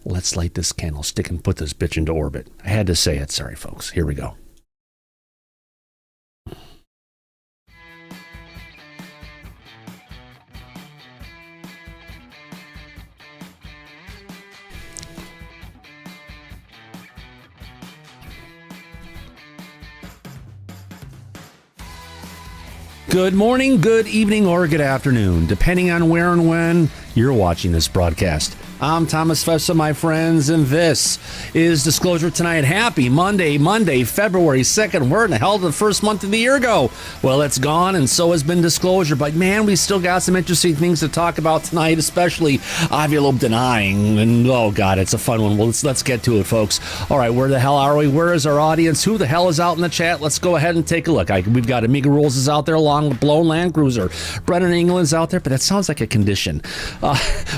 Let's light this candlestick and put this bitch into orbit. I had to say it. Sorry, folks. Here we go. Good morning, good evening, or good afternoon, depending on where and when you're watching this broadcast. I'm Thomas Fessler, my friends, and this is Disclosure Tonight. Happy Monday, February 2nd. Where in the hell did the first month of the year go? Well, it's gone, and so has been Disclosure. But, man, we still got some interesting things to talk about tonight, especially Loeb denying. And, oh, God, it's a fun one. Well, let's get to it, folks. All right, where the hell are we? Where is our audience? Who the hell is out in the chat? Let's go ahead and take a look. We've got Amiga Rules is out there along with Blown Land Cruiser. Brennan England's out there, but that sounds like a condition.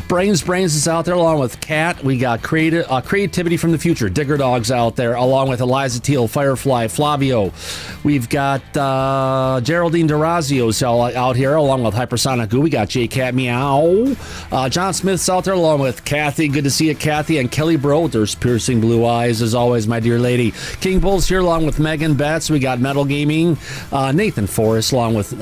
Brains is out there along with Kat. We got Creativity from the Future. Digger Dog's out there along with Eliza Teal, Firefly, Flavio. We've got Geraldine Durazio's out here along with Hypersonic Goo. We got J-Cat Meow. John Smith's out there along with Kathy. Good to see you, Kathy. And Kelly Bro with her piercing blue eyes as always, my dear lady. King Bull's here along with Megan Betts. We got Metal Gaming. Nathan Forrest along with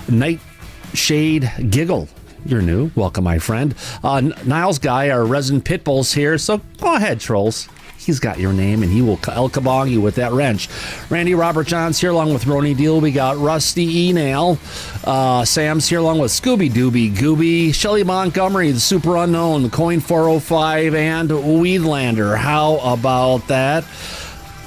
Nightshade Giggle. You're new. Welcome, my friend. Niles Guy, our resident Pitbull's here. So go ahead, trolls. He's got your name, and he will El Kabong you with that wrench. Randy Robert John's here along with Roni Deal. We got Rusty E-Nail. Sam's here along with Scooby Dooby Gooby. Shelly Montgomery, the Super Unknown, the Coin 405, and Weedlander. How about that?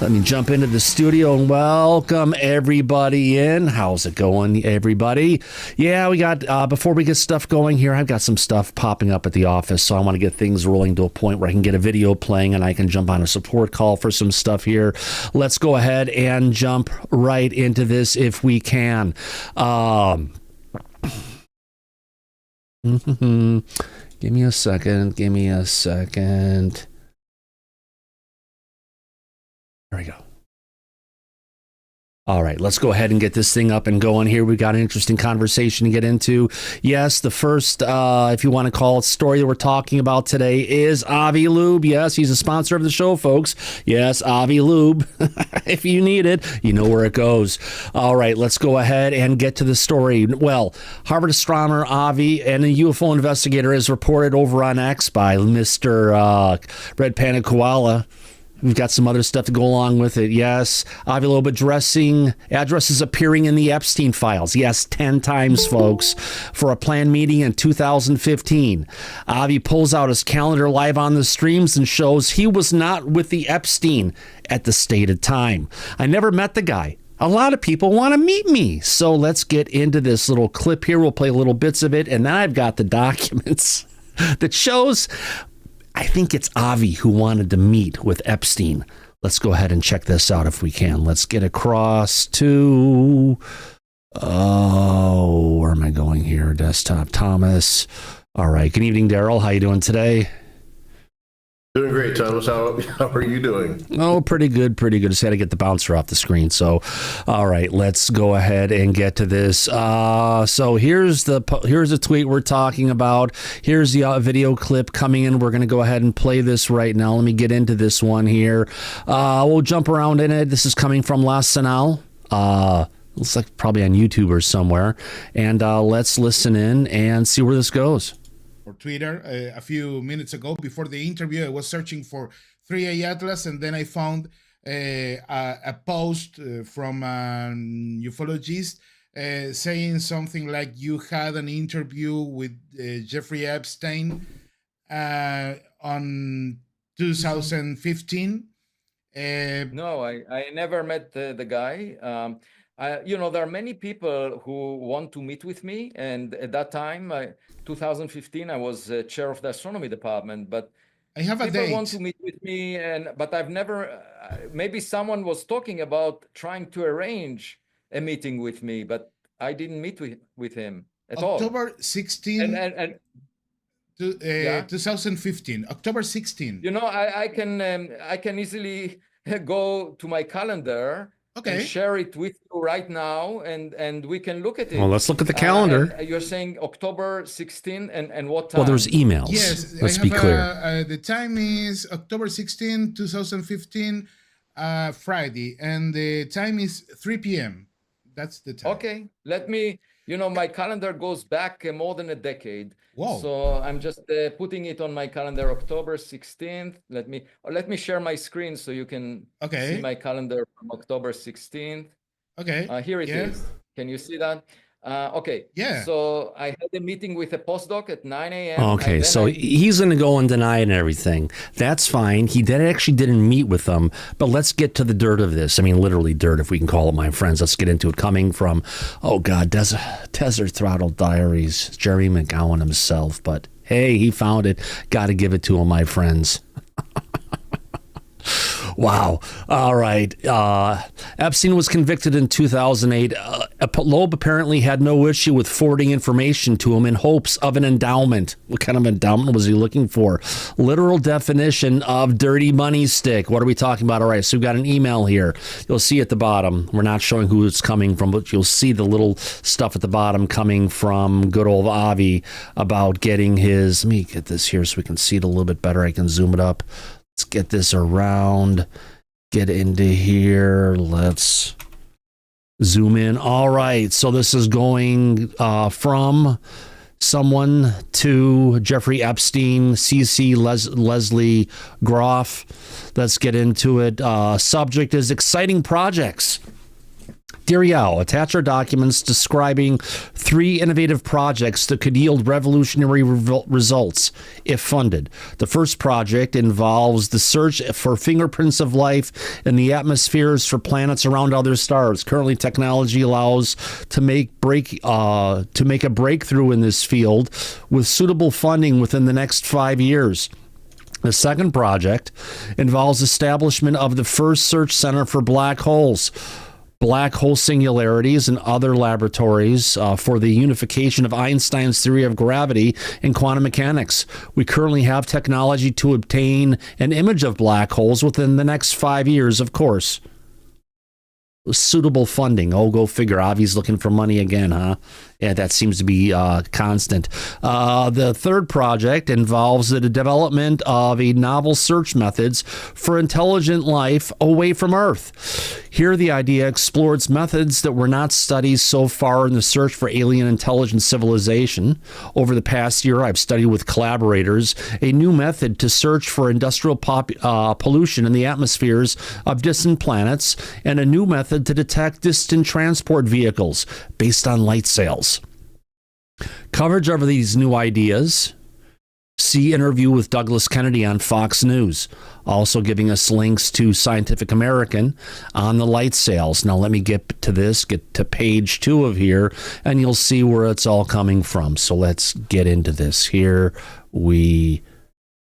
Let me jump into the studio and welcome everybody in. How's it going, everybody? Yeah, we got, before we get stuff going here, I've got some stuff popping up at the office, so I want to get things rolling to a point where I can get a video playing and I can jump on a support call for some stuff here. Let's go ahead and jump right into this if we can. Give me a second. There we go. All right, let's go ahead and get this thing up and going here. We've got an interesting conversation to get into. Yes, the first, if you want to call it, story that we're talking about today is Loeb. Yes, he's a sponsor of the show, folks. Yes, Loeb. If you need it, you know where it goes. All right, let's go ahead and get to the story. Well, Harvard astronomer Avi and a UFO investigator is reported over on X by Mr. Red Panda Koala. We've got some other stuff to go along with it. Yes, Avi Loeb addresses appearing in the Epstein files. Yes, 10 times, folks, for a planned meeting in 2015. Avi pulls out his calendar live on the streams and shows he was not with the Epstein at the stated time. I never met the guy. A lot of people want to meet me. So let's get into this little clip here. We'll play little bits of it. And then I've got the documents that shows... I think it's Avi who wanted to meet with Epstein. Let's go ahead and check this out if we can. Let's get across to, where am I going here? Desktop, Thomas. All right. Good evening, Daryl. How you doing today? Doing great, Thomas. How are you doing? Oh, pretty good. Just had to get the bouncer off the screen. So, all right, let's go ahead and get to this. So here's the tweet we're talking about. Here's the video clip coming in. We're going to go ahead and play this right now. Let me get into this one here. We'll jump around in it. This is coming from La Senal. Looks like probably on YouTube or somewhere. And let's listen in and see where this goes. Or Twitter a few minutes ago. Before the interview, I was searching for 3A Atlas, and then I found a post from a ufologist saying something like, you had an interview with Jeffrey Epstein on 2015. No, I never met the guy. There are many people who want to meet with me, and at that time, 2015, I was chair of the astronomy department. But I have a people date. want to meet with me, but I've never. Maybe someone was talking about trying to arrange a meeting with me, but I didn't meet with him at all. October 16. And 2015, October 16. I can easily go to my calendar. Okay. share it with you right now, and we can look at it. Well, let's look at the calendar. You're saying October 16, and what time? Well, there's emails. Yes, Let's I be have, clear. the time is October 16, 2015, Friday, and the time is 3 p.m. That's the time. Okay, let me, my calendar goes back more than a decade. Whoa. So I'm just putting it on my calendar, October 16th. Let me share my screen so you can see my calendar from October 16th. Okay. Here it is. Can you see that? Okay. Yeah. So I had a meeting with a postdoc at 9 a.m. Okay, so he's going to go and deny it and everything. That's fine. He actually didn't meet with them, but let's get to the dirt of this. I mean, literally dirt, if we can call it, my friends. Let's get into it. Coming from, Desert Throttle Diaries, Jerry McGowan himself. But hey, he found it. Got to give it to him, my friends. Wow. All right. Epstein was convicted in 2008. Loeb apparently had no issue with forwarding information to him in hopes of an endowment. What kind of endowment was he looking for? Literal definition of dirty money stick. What are we talking about? All right. So we've got an email here. You'll see at the bottom. We're not showing who it's coming from, but you'll see the little stuff at the bottom coming from good old Avi about getting his. Let me get this here so we can see it a little bit better. I can zoom it up. Let's get this around, get into here. Let's zoom in. All right. So this is going from someone to Jeffrey Epstein, CC Leslie Groff. Let's get into it. Subject is exciting projects. Dear Yao, attach our documents describing 3 innovative projects that could yield revolutionary results if funded. The first project involves the search for fingerprints of life in the atmospheres for planets around other stars. Currently, technology allows to make a breakthrough in this field with suitable funding within the next 5 years. The second project involves establishment of the first search center for black holes, black hole singularities, and other laboratories for the unification of Einstein's theory of gravity and quantum mechanics. We currently have technology to obtain an image of black holes within the next 5 years, of course. Suitable funding. Oh, go figure. Avi's looking for money again, huh? Yeah, that seems to be constant. The third project involves the development of a novel search methods for intelligent life away from Earth. Here, the idea explores methods that were not studied so far in the search for alien intelligent civilization. Over the past year, I've studied with collaborators a new method to search for industrial pollution in the atmospheres of distant planets and a new method to detect distant transport vehicles based on light sails. Coverage of these new ideas. See interview with Douglas Kennedy on Fox News. Also giving us links to Scientific American on the light sails. Now let me get to this, get to page 2 of here, and you'll see where it's all coming from. So let's get into this. Here we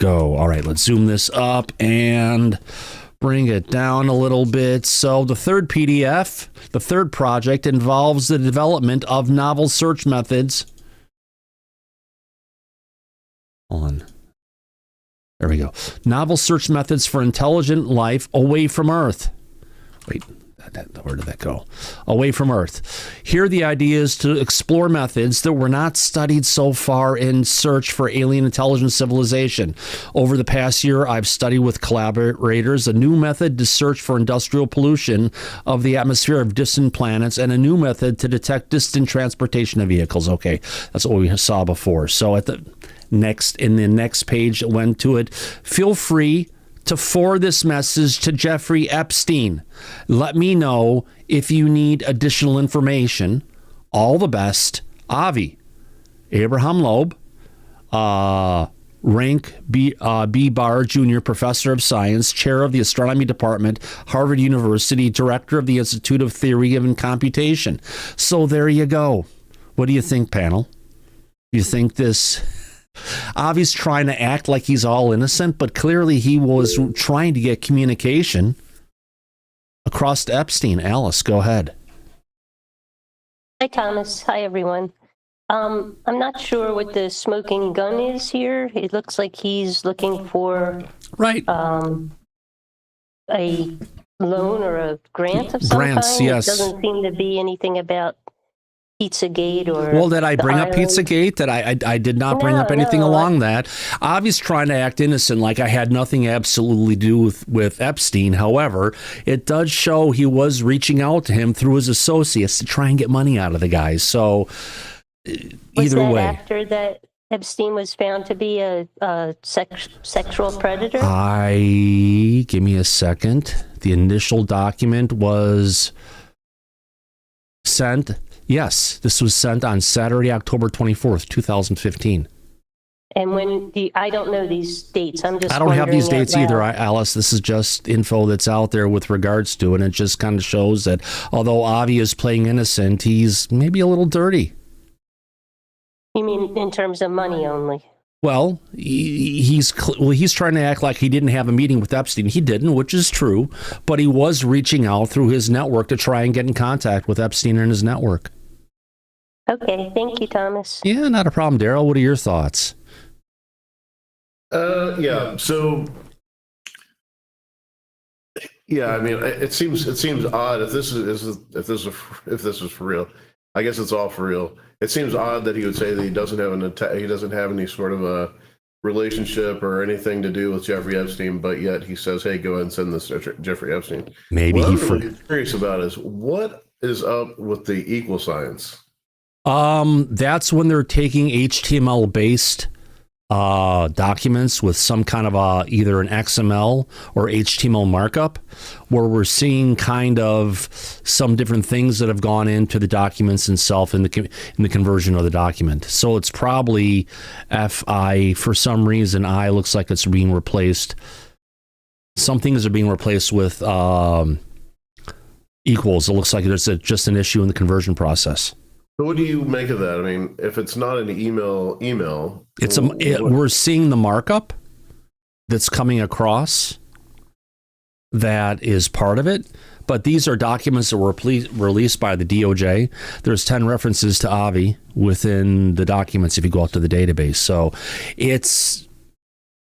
go. All right, let's zoom this up and bring it down a little bit. So the third PDF, the third project, involves the development of novel search methods. Hold on. There we go. Novel search methods for intelligent life away from Earth. Wait, where did that go? Away from Earth. Here, the idea is to explore methods that were not studied so far in search for alien intelligent civilization. Over the past year, I've studied with collaborators a new method to search for industrial pollution of the atmosphere of distant planets and a new method to detect distant transportation of vehicles. Okay, that's what we saw before. So in the next page that went to it, feel free to forward this message to Jeffrey Epstein. Let me know if you need additional information. All the best, Avi. Abraham Loeb, rank B. Barr, Jr., Professor of Science, Chair of the Astronomy Department, Harvard University, Director of the Institute of Theory and Computation. So there you go. What do you think, panel? You think this... Avi's trying to act like he's all innocent, but clearly he was trying to get communication across to Epstein. Alice, go ahead. Hi, Thomas. Hi, everyone. I'm not sure what the smoking gun is here. It looks like he's looking for right a loan or a grant of some Grants, kind? yes. It doesn't seem to be anything about Pizzagate or. Well, did I the bring up island. Pizzagate? That I did not bring up anything No, along that. Avi's trying to act innocent, like I had nothing absolutely to do with Epstein. However, it does show he was reaching out to him through his associates to try and get money out of the guy. So Was either that way, after that Epstein was found to be a sexual predator? give me a second. The initial document was sent. Yes, this was sent on Saturday, October 24th, 2015. And when I don't know these dates. I'm just. I don't have these wondering out dates either, loud. Alice. This is just info that's out there with regards to it. And it just kind of shows that although Avi is playing innocent, he's maybe a little dirty. You mean in terms of money only? Well, he's trying to act like he didn't have a meeting with Epstein. He didn't, which is true. But he was reaching out through his network to try and get in contact with Epstein and his network. Okay, thank you, Thomas. Yeah, not a problem, Daryl. What are your thoughts? Yeah. So, yeah, I mean, it seems odd if this is for real. I guess it's all for real. It seems odd that he would say that he doesn't have any sort of a relationship or anything to do with Jeffrey Epstein, but yet he says, "Hey, go ahead and send this to Jeffrey Epstein." Maybe what he I'm really curious about is what is up with the equal signs. That's when they're taking HTML based documents with some kind of either an XML or HTML markup, where we're seeing kind of some different things that have gone into the documents itself in the conversion of the document. So it's probably FI, for some reason, I looks like it's being replaced. Some things are being replaced with equals. It looks like there's just an issue in the conversion process. So what do you make of that? I mean, if it's not an email, we're seeing the markup that's coming across. That is part of it. But these are documents that were released by the DOJ. There's 10 references to Avi within the documents if you go out to the database. So it's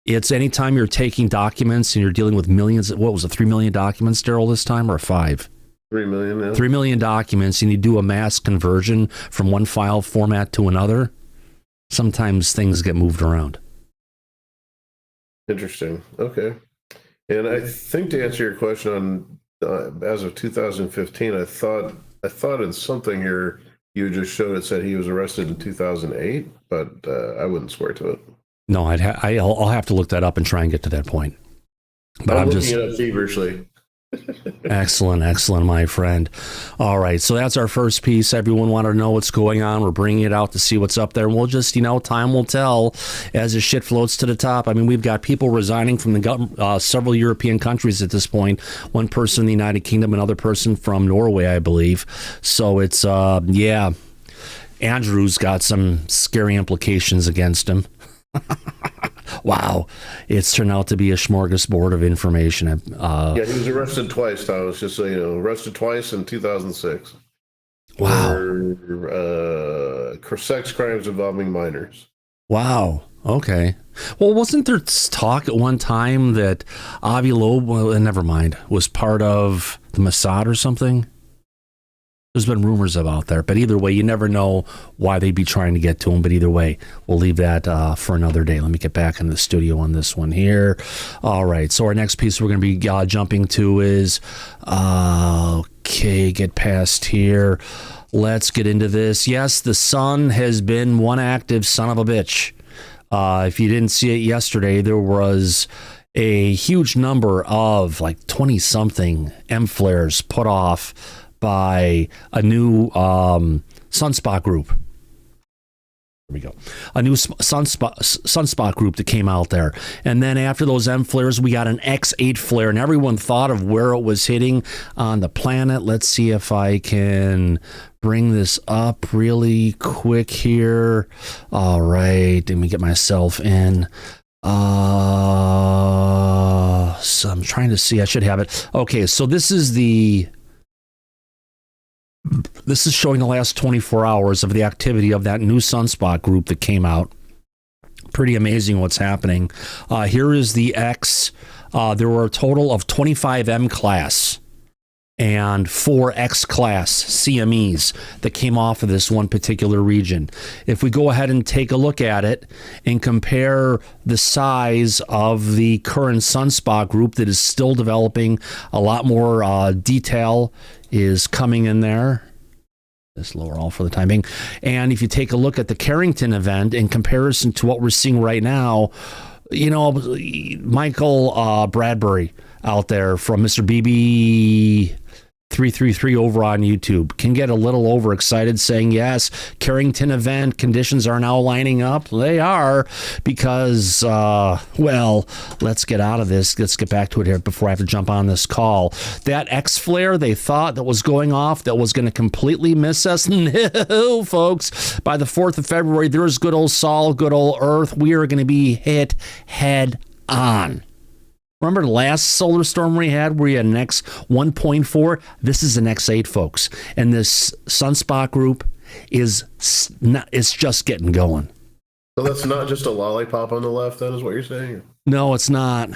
anytime you're taking documents and you're dealing with millions. What was it, 3 million documents, Daryl, this time, or 5? 3 million, yeah. 3 million documents, and you do a mass conversion from one file format to another, sometimes things get moved around. Interesting. Okay. And I think to answer your question on as of 2015, I thought in something here you just showed it said he was arrested in 2008, but I wouldn't swear to it. No, I'll have to look that up and try and get to that point. But I'm looking just it up feverishly. Excellent, my friend. All right, so that's our first piece. Everyone wanted to know what's going on. We're bringing it out to see what's up there. And we'll just, time will tell as the shit floats to the top. I mean, we've got people resigning from the several European countries at this point. One person in the United Kingdom, another person from Norway, I believe. So it's, Andrew's got some scary implications against him. Wow, it's turned out to be a smorgasbord of information. Yeah, he was arrested twice, Thomas, just so you know. Arrested twice in 2006. Wow. For sex crimes involving minors. Wow. Okay. Well, wasn't there talk at one time that Avi Loeb, never mind, was part of the Mossad or something? There's been rumors about that, but either way, you never know why they'd be trying to get to him. But either way, we'll leave that for another day. Let me get back in the studio on this one here. All right, so our next piece we're going to be jumping to is, get past here. Let's get into this. Yes, the sun has been one active son of a bitch. If you didn't see it yesterday, there was a huge number of 20-something M flares put off by a new sunspot group. There we go. A new sunspot group that came out there. And then after those M flares, we got an X8 flare, and everyone thought of where it was hitting on the planet. Let's see if I can bring this up really quick here. All right, let me get myself in. So I'm trying to see. I should have it. Okay, so this is showing the last 24 hours of the activity of that new sunspot group that came out. Pretty amazing what's happening. Here is the X. There were a total of 25 M class and 4 X-class CMEs that came off of this one particular region. If we go ahead and take a look at it and compare the size of the current sunspot group that is still developing, a lot more detail is coming in there. This lower all for the time being. And if you take a look at the Carrington event in comparison to what we're seeing right now, you know, Michael Bradbury out there from Mr. BB333 over on YouTube can get a little overexcited saying, yes, Carrington event conditions are now lining up. They are because, well, let's get out of this. Let's get back to it here before I have to jump on this call. That X flare they thought that was going off that was going to completely miss us. No, folks. By the 4th of February, there's good old Sol, good old Earth. We are going to be hit head on. Remember the last solar storm we had where you had an X 1.4? This is an X8, folks. And this sunspot group is not, it's just getting going. So that's not just a lollipop on the left, then, is what you're saying? No, it's not.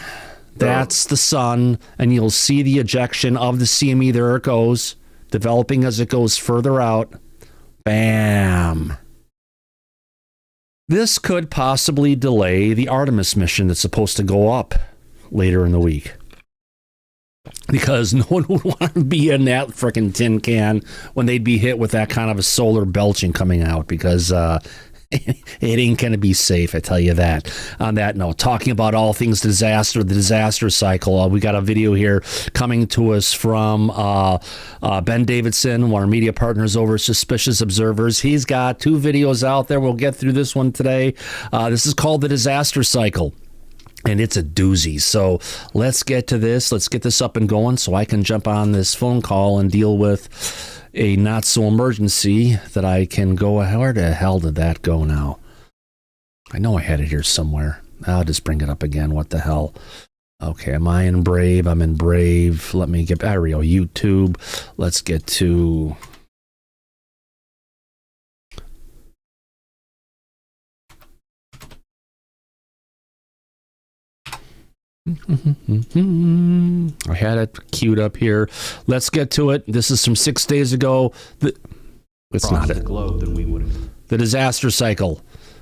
That's the sun, and you'll see the ejection of the CME. There it goes, developing as it goes further out. Bam. This could possibly delay the Artemis mission that's supposed to go up later in the week, because no one would want to be in that freaking tin can when they'd be hit with that kind of a solar belching coming out, because it ain't going to be safe, I tell you that. On that note, talking about all things disaster, the disaster cycle, we got a video here coming to us from Ben Davidson, one of our media partners over at Suspicious Observers. He's got 2 videos out there. We'll get through this one today. This is called The Disaster Cycle. And it's a doozy. So let's get to this. Let's get this up and going so I can jump on this phone call and deal with a not so emergency that I can go. Where the hell did that go now? I know I had it here somewhere. I'll just bring it up again. What the hell? Okay, am I in Brave? I'm in Brave. Let me get, there we go, YouTube. Let's get to... I had it queued up here. Let's get to it. This is from 6 days ago. It's not it. The disaster cycle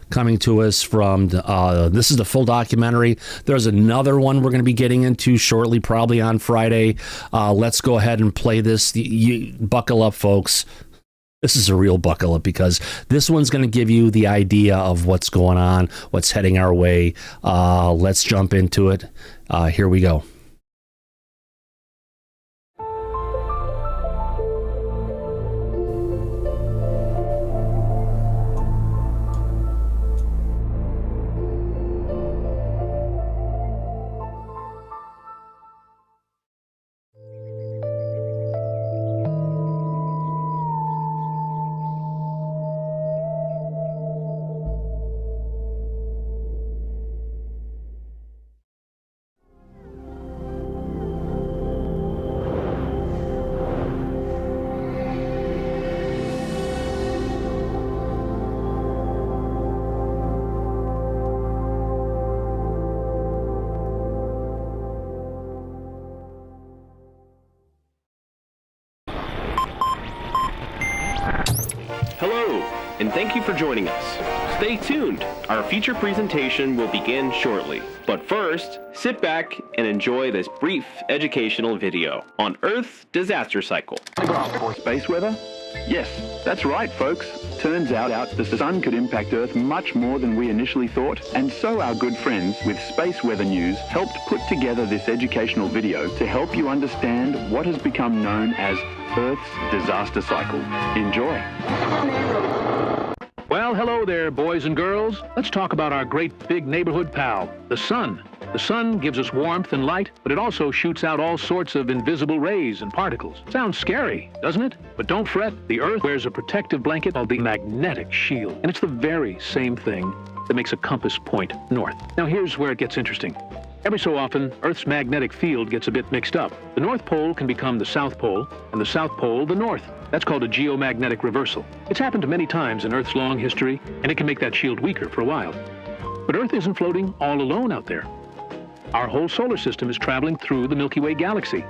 coming to us from, this is the full documentary. There's another one we're going to be getting into shortly, probably on Friday. Let's go ahead and play this. Buckle up, folks. This is a real buckle up, because this one's going to give you the idea of what's going on, what's heading our way. Let's jump into it. Here we go. Hello, and thank you for joining us. Stay tuned. Our feature presentation will begin shortly. But first, sit back and enjoy this brief educational video on Earth's disaster cycle. Space weather? Yes, that's right, folks. Turns out the sun could impact Earth much more than we initially thought, and so our good friends with Space Weather News helped put together this educational video to help you understand what has become known as Earth's disaster cycle. Enjoy. Well, hello there, boys and girls. Let's talk about our great big neighborhood pal, the sun. The sun gives us warmth and light, but it also shoots out all sorts of invisible rays and particles. Sounds scary, doesn't it? But don't fret. The Earth wears a protective blanket called the magnetic shield, and it's the very same thing that makes a compass point north. Now here's where it gets interesting. Every so often, Earth's magnetic field gets a bit mixed up. The North Pole can become the South Pole, and the South Pole the North. That's called a geomagnetic reversal. It's happened many times in Earth's long history, and it can make that shield weaker for a while. But Earth isn't floating all alone out there. Our whole solar system is traveling through the Milky Way galaxy.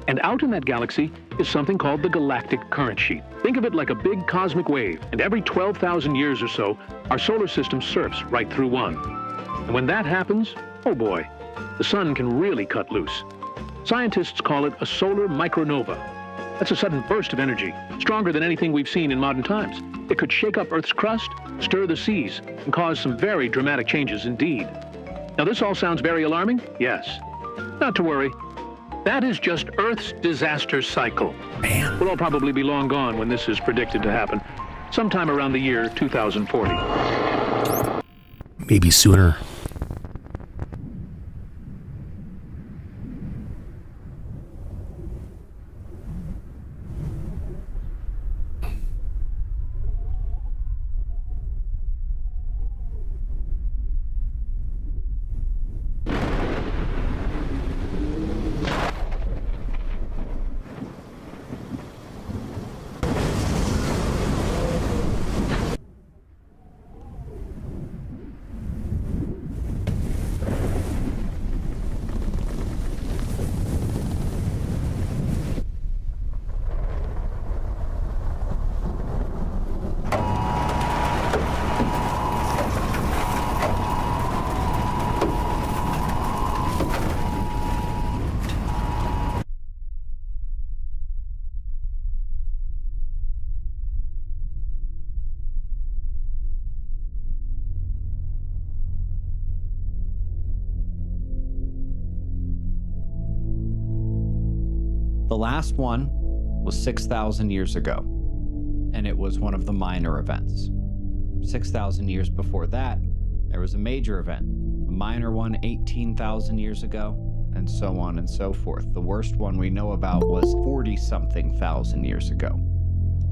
And out in that galaxy is something called the galactic current sheet. Think of it like a big cosmic wave, and every 12,000 years or so, our solar system surfs right through one. And when that happens, oh boy, the sun can really cut loose. Scientists call it a solar micronova. That's a sudden burst of energy, stronger than anything we've seen in modern times. It could shake up Earth's crust, stir the seas, and cause some very dramatic changes indeed. Now, this all sounds very alarming? Yes. Not to worry. That is just Earth's disaster cycle. Man. We'll all probably be long gone when this is predicted to happen, sometime around the year 2040. Maybe sooner. The last one was 6,000 years ago, and it was one of the minor events. 6,000 years before that, there was a major event, a minor one 18,000 years ago, and so on and so forth. The worst one we know about was 40-something thousand years ago.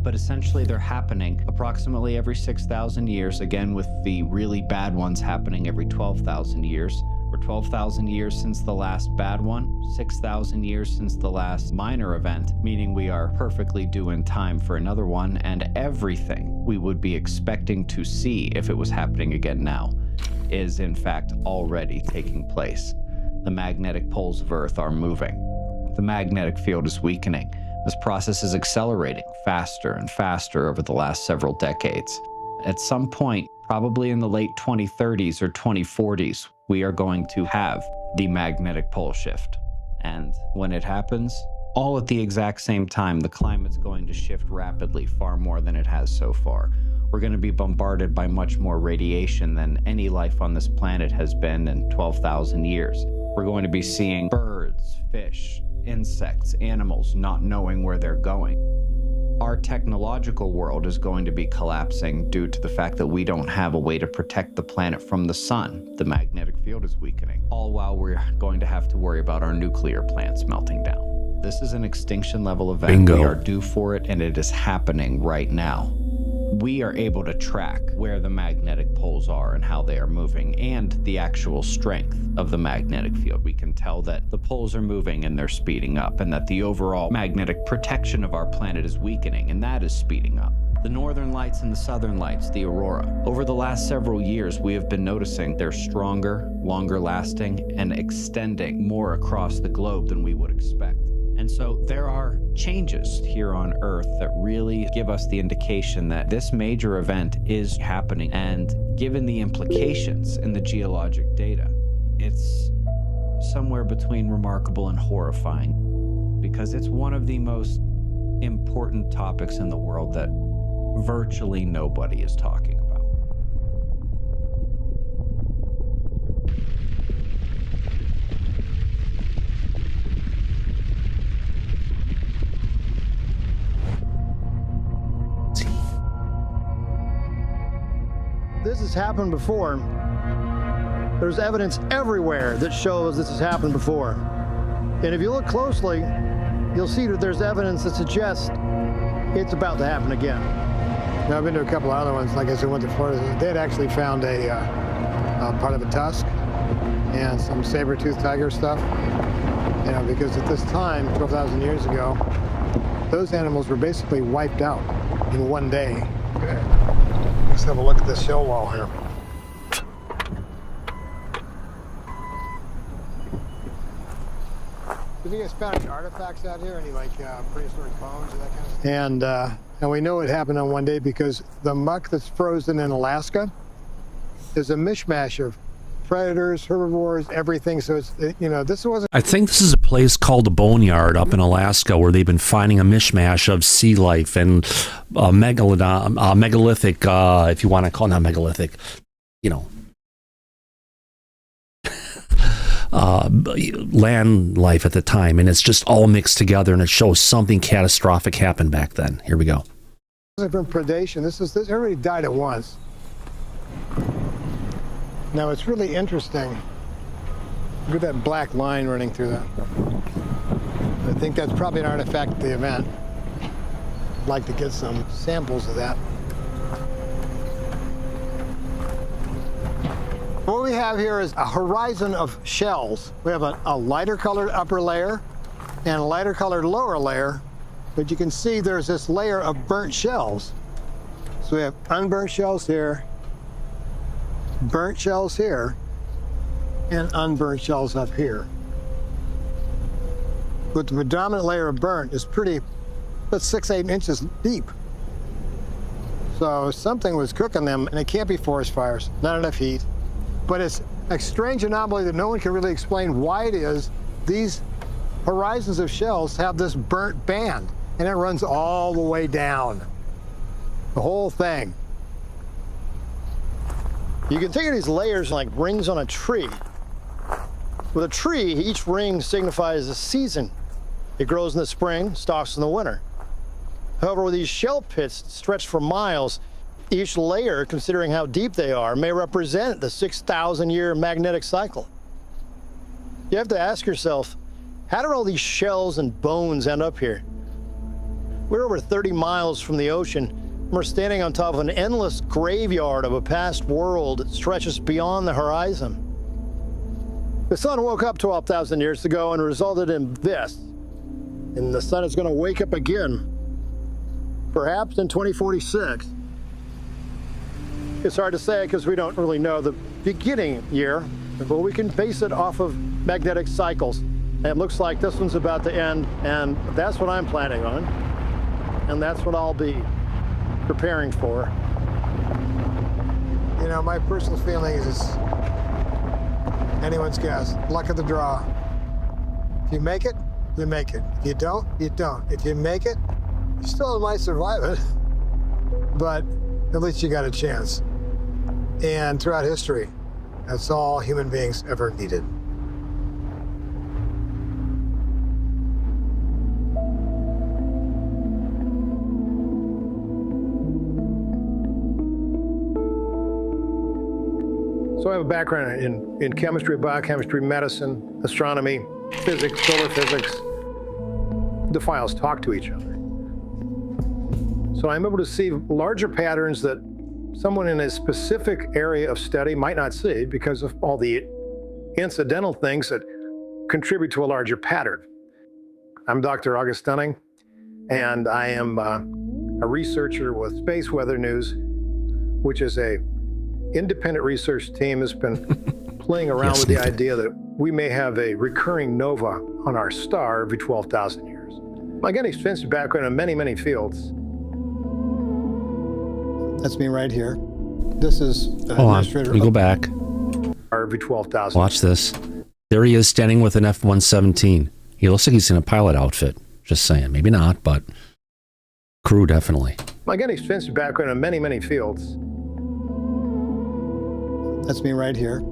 But essentially they're happening approximately every 6,000 years, again with the really bad ones happening every 12,000 years. We're 12,000 years since the last bad one, 6,000 years since the last minor event, meaning we are perfectly due in time for another one, and everything we would be expecting to see if it was happening again now is in fact already taking place. The magnetic poles of Earth are moving. The magnetic field is weakening. This process is accelerating faster and faster over the last several decades. At some point, probably in the late 2030s or 2040s, we are going to have the magnetic pole shift. And when it happens, all at the exact same time, the climate's going to shift rapidly, far more than it has so far. We're going to be bombarded by much more radiation than any life on this planet has been in 12,000 years. We're going to be seeing birds, fish, insects, animals not knowing where they're going. Our technological world is going to be collapsing due to the fact that we don't have a way to protect the planet from the sun. The magnetic field is weakening, all while we're going to have to worry about our nuclear plants melting down. This is an extinction level event. Bingo. We are due for it, and it is happening right now. We are able to track where the magnetic poles are and how they are moving, and the actual strength of the magnetic field. We can tell that the poles are moving and they're speeding up, and that the overall magnetic protection of our planet is weakening, and that is speeding up. The northern lights and the southern lights, the aurora. Over the last several years, we have been noticing they're stronger, longer lasting, and extending more across the globe than we would expect. And so there are changes here on Earth that really give us the indication that this major event is happening. And given the implications in the geologic data, it's somewhere between remarkable and horrifying, because it's one of the most important topics in the world that virtually nobody is talking about. This has happened before. There's evidence everywhere that shows this has happened before. And if you look closely, you'll see that there's evidence that suggests it's about to happen again. Now, I've been to a couple of other ones. Like I said, went to Florida. They had actually found a part of a tusk and some saber-toothed tiger stuff. You know, because at this time, 12,000 years ago, those animals were basically wiped out in one day. Let's have a look at this shell wall here. Have you guys found any artifacts out here? Any like prehistoric bones or that kind of stuff? And we know it happened on one day because the muck that's frozen in Alaska is a mishmash of predators, herbivores, everything. So it's, this wasn't. I think this is a place called the Boneyard up in Alaska where they've been finding a mishmash of sea life and megalithic, if you want to call it, not megalithic, land life at the time. And it's just all mixed together and it shows something catastrophic happened back then. Here we go. This isn't from predation. This everybody died at once. Now it's really interesting. Look at that black line running through that. I think that's probably an artifact of the event. I'd like to get some samples of that. What we have here is a horizon of shells. We have a lighter colored upper layer and a lighter colored lower layer, but you can see there's this layer of burnt shells. So we have unburnt shells here, burnt shells here, and unburnt shells up here. But the predominant layer of burnt is pretty, about 6-8 inches deep. So something was cooking them, and it can't be forest fires, not enough heat. But it's a strange anomaly that no one can really explain why it is these horizons of shells have this burnt band, and it runs all the way down, the whole thing. You can think of these layers like rings on a tree. With a tree, each ring signifies a season. It grows in the spring, stalks in the winter. However, with these shell pits stretched for miles, each layer, considering how deep they are, may represent the 6,000-year magnetic cycle. You have to ask yourself, how did all these shells and bones end up here? We're over 30 miles from the ocean. We're standing on top of an endless graveyard of a past world that stretches beyond the horizon. The sun woke up 12,000 years ago and resulted in this. And the sun is going to wake up again, perhaps in 2046. It's hard to say because we don't really know the beginning year, but we can base it off of magnetic cycles. And it looks like this one's about to end, and that's what I'm planning on. And that's what I'll be preparing for. My personal feeling is it's anyone's guess, luck of the draw. If you make it, you make it. If you don't, you don't. If you make it, you still might survive it, but at least you got a chance. And throughout history, that's all human beings ever needed. So I have a background in chemistry, biochemistry, medicine, astronomy, physics, solar physics. The files talk to each other. So I'm able to see larger patterns that someone in a specific area of study might not see because of all the incidental things that contribute to a larger pattern. I'm Dr. August Dunning, and I am a researcher with Space Weather News, which is a independent research team has been playing around with the idea that we may have a recurring nova on our star every 12,000 years. I got an extensive background in many, many fields. That's me right here. This is Administrator. We go back. Every 12,000. Watch this. There he is standing with an F-117. He looks like he's in a pilot outfit. Just saying. Maybe not, but crew definitely. I got an extensive background in many, many fields. That's me right here.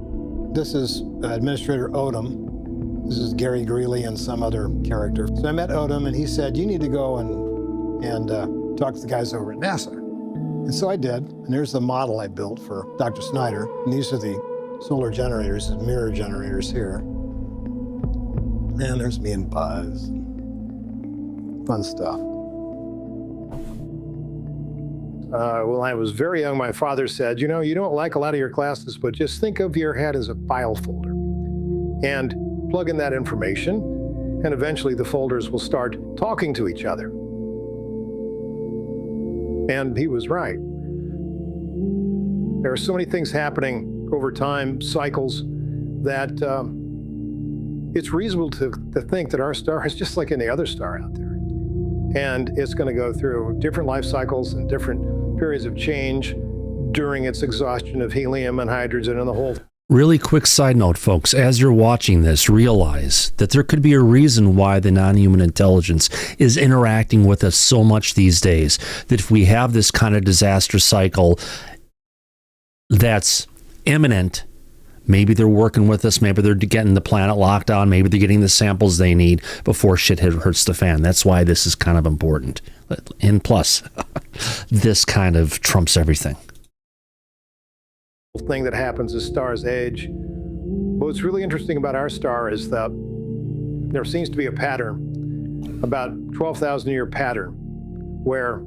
This is Administrator Odom. This is Gary Greeley and some other character. So I met Odom, and he said, you need to go and talk to the guys over at NASA. And so I did, and there's the model I built for Dr. Snyder. And these are the solar generators, the mirror generators here. And there's me and Buzz. Fun stuff. When I was very young, my father said, you don't like a lot of your classes, but just think of your head as a file folder and plug in that information, and eventually the folders will start talking to each other. And he was right. There are so many things happening over time, cycles, that it's reasonable to think that our star is just like any other star out there. And it's going to go through different life cycles and different periods of change during its exhaustion of helium and hydrogen and the whole. Really quick side note, folks, as you're watching this, realize that there could be a reason why the non-human intelligence is interacting with us so much these days, that if we have this kind of disaster cycle that's imminent, maybe they're working with us, maybe they're getting the planet locked down, maybe they're getting the samples they need before shit hurts the fan. That's why this is kind of important. And plus, this kind of trumps everything. Thing that happens as stars age. What's really interesting about our star is that there seems to be a pattern, about 12,000 year pattern, where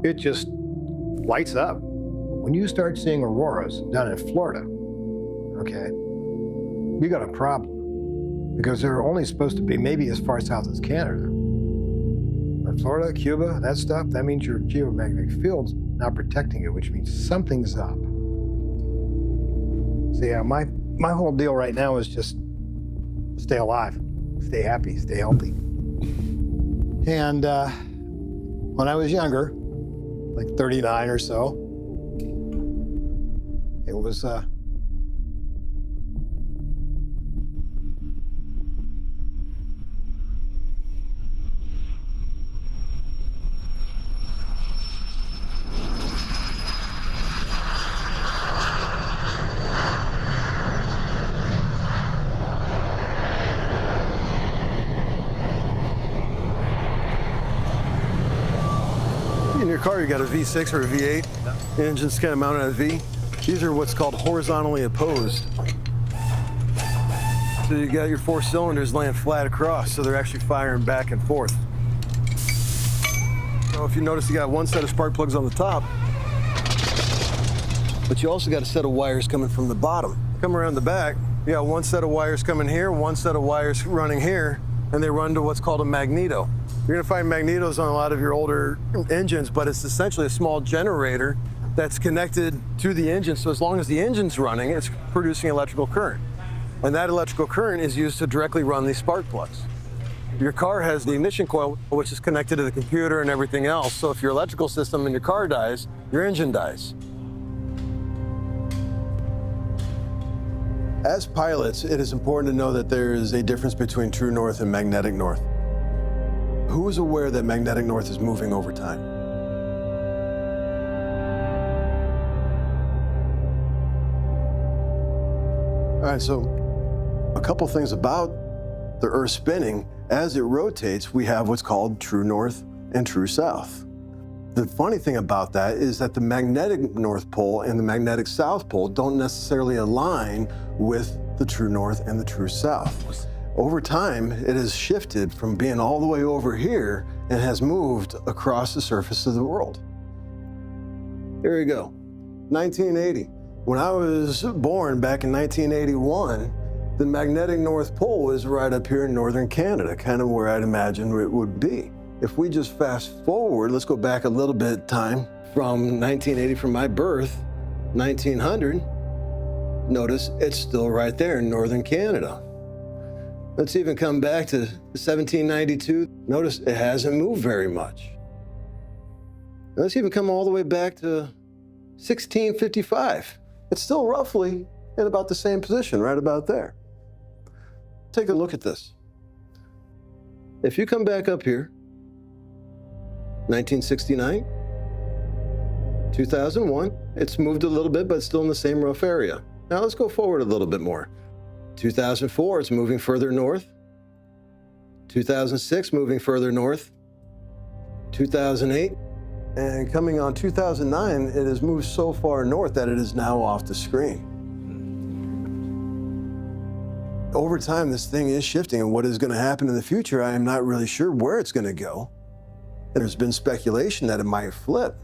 it just lights up. When you start seeing auroras down in Florida, okay, you got a problem, because they're only supposed to be maybe as far south as Canada. But Florida, Cuba, that stuff, that means your geomagnetic field's not protecting it, which means something's up. So yeah, my whole deal right now is just stay alive, stay happy, stay healthy. And when I was younger, like 39 or so, it was car, you got a V6 or a V8. The engine's kind of mounted on a V. These are what's called horizontally opposed. So you got your 4 cylinders laying flat across, so they're actually firing back and forth. So if you notice, you got one set of spark plugs on the top, but you also got a set of wires coming from the bottom. Come around the back, you got one set of wires coming here, one set of wires running here, and they run to what's called a magneto. You're gonna find magnetos on a lot of your older engines, but it's essentially a small generator that's connected to the engine. So as long as the engine's running, it's producing electrical current. And that electrical current is used to directly run these spark plugs. Your car has the ignition coil, which is connected to the computer and everything else. So if your electrical system in your car dies, your engine dies. As pilots, it is important to know that there is a difference between true north and magnetic north. Who is aware that magnetic north is moving over time? All right, so a couple things about the Earth spinning. As it rotates, we have what's called true north and true south. The funny thing about that is that the magnetic North Pole and the magnetic South Pole don't necessarily align with the true north and the true south. Over time, it has shifted from being all the way over here and has moved across the surface of the world. Here we go, 1980. When I was born back in 1981, the magnetic North Pole was right up here in northern Canada, kind of where I'd imagine it would be. If we just fast forward, let's go back a little bit time from 1980, from my birth, 1900, notice it's still right there in northern Canada. Let's even come back to 1792. Notice it hasn't moved very much. Let's even come all the way back to 1655. It's still roughly in about the same position, right about there. Take a look at this. If you come back up here, 1969, 2001, it's moved a little bit, but it's still in the same rough area. Now let's go forward a little bit more. 2004, it's moving further north. 2006, moving further north. 2008, and coming on 2009, it has moved so far north that it is now off the screen. Over time, this thing is shifting, and what is going to happen in the future, I am not really sure where it's going to go. There's been speculation that it might flip.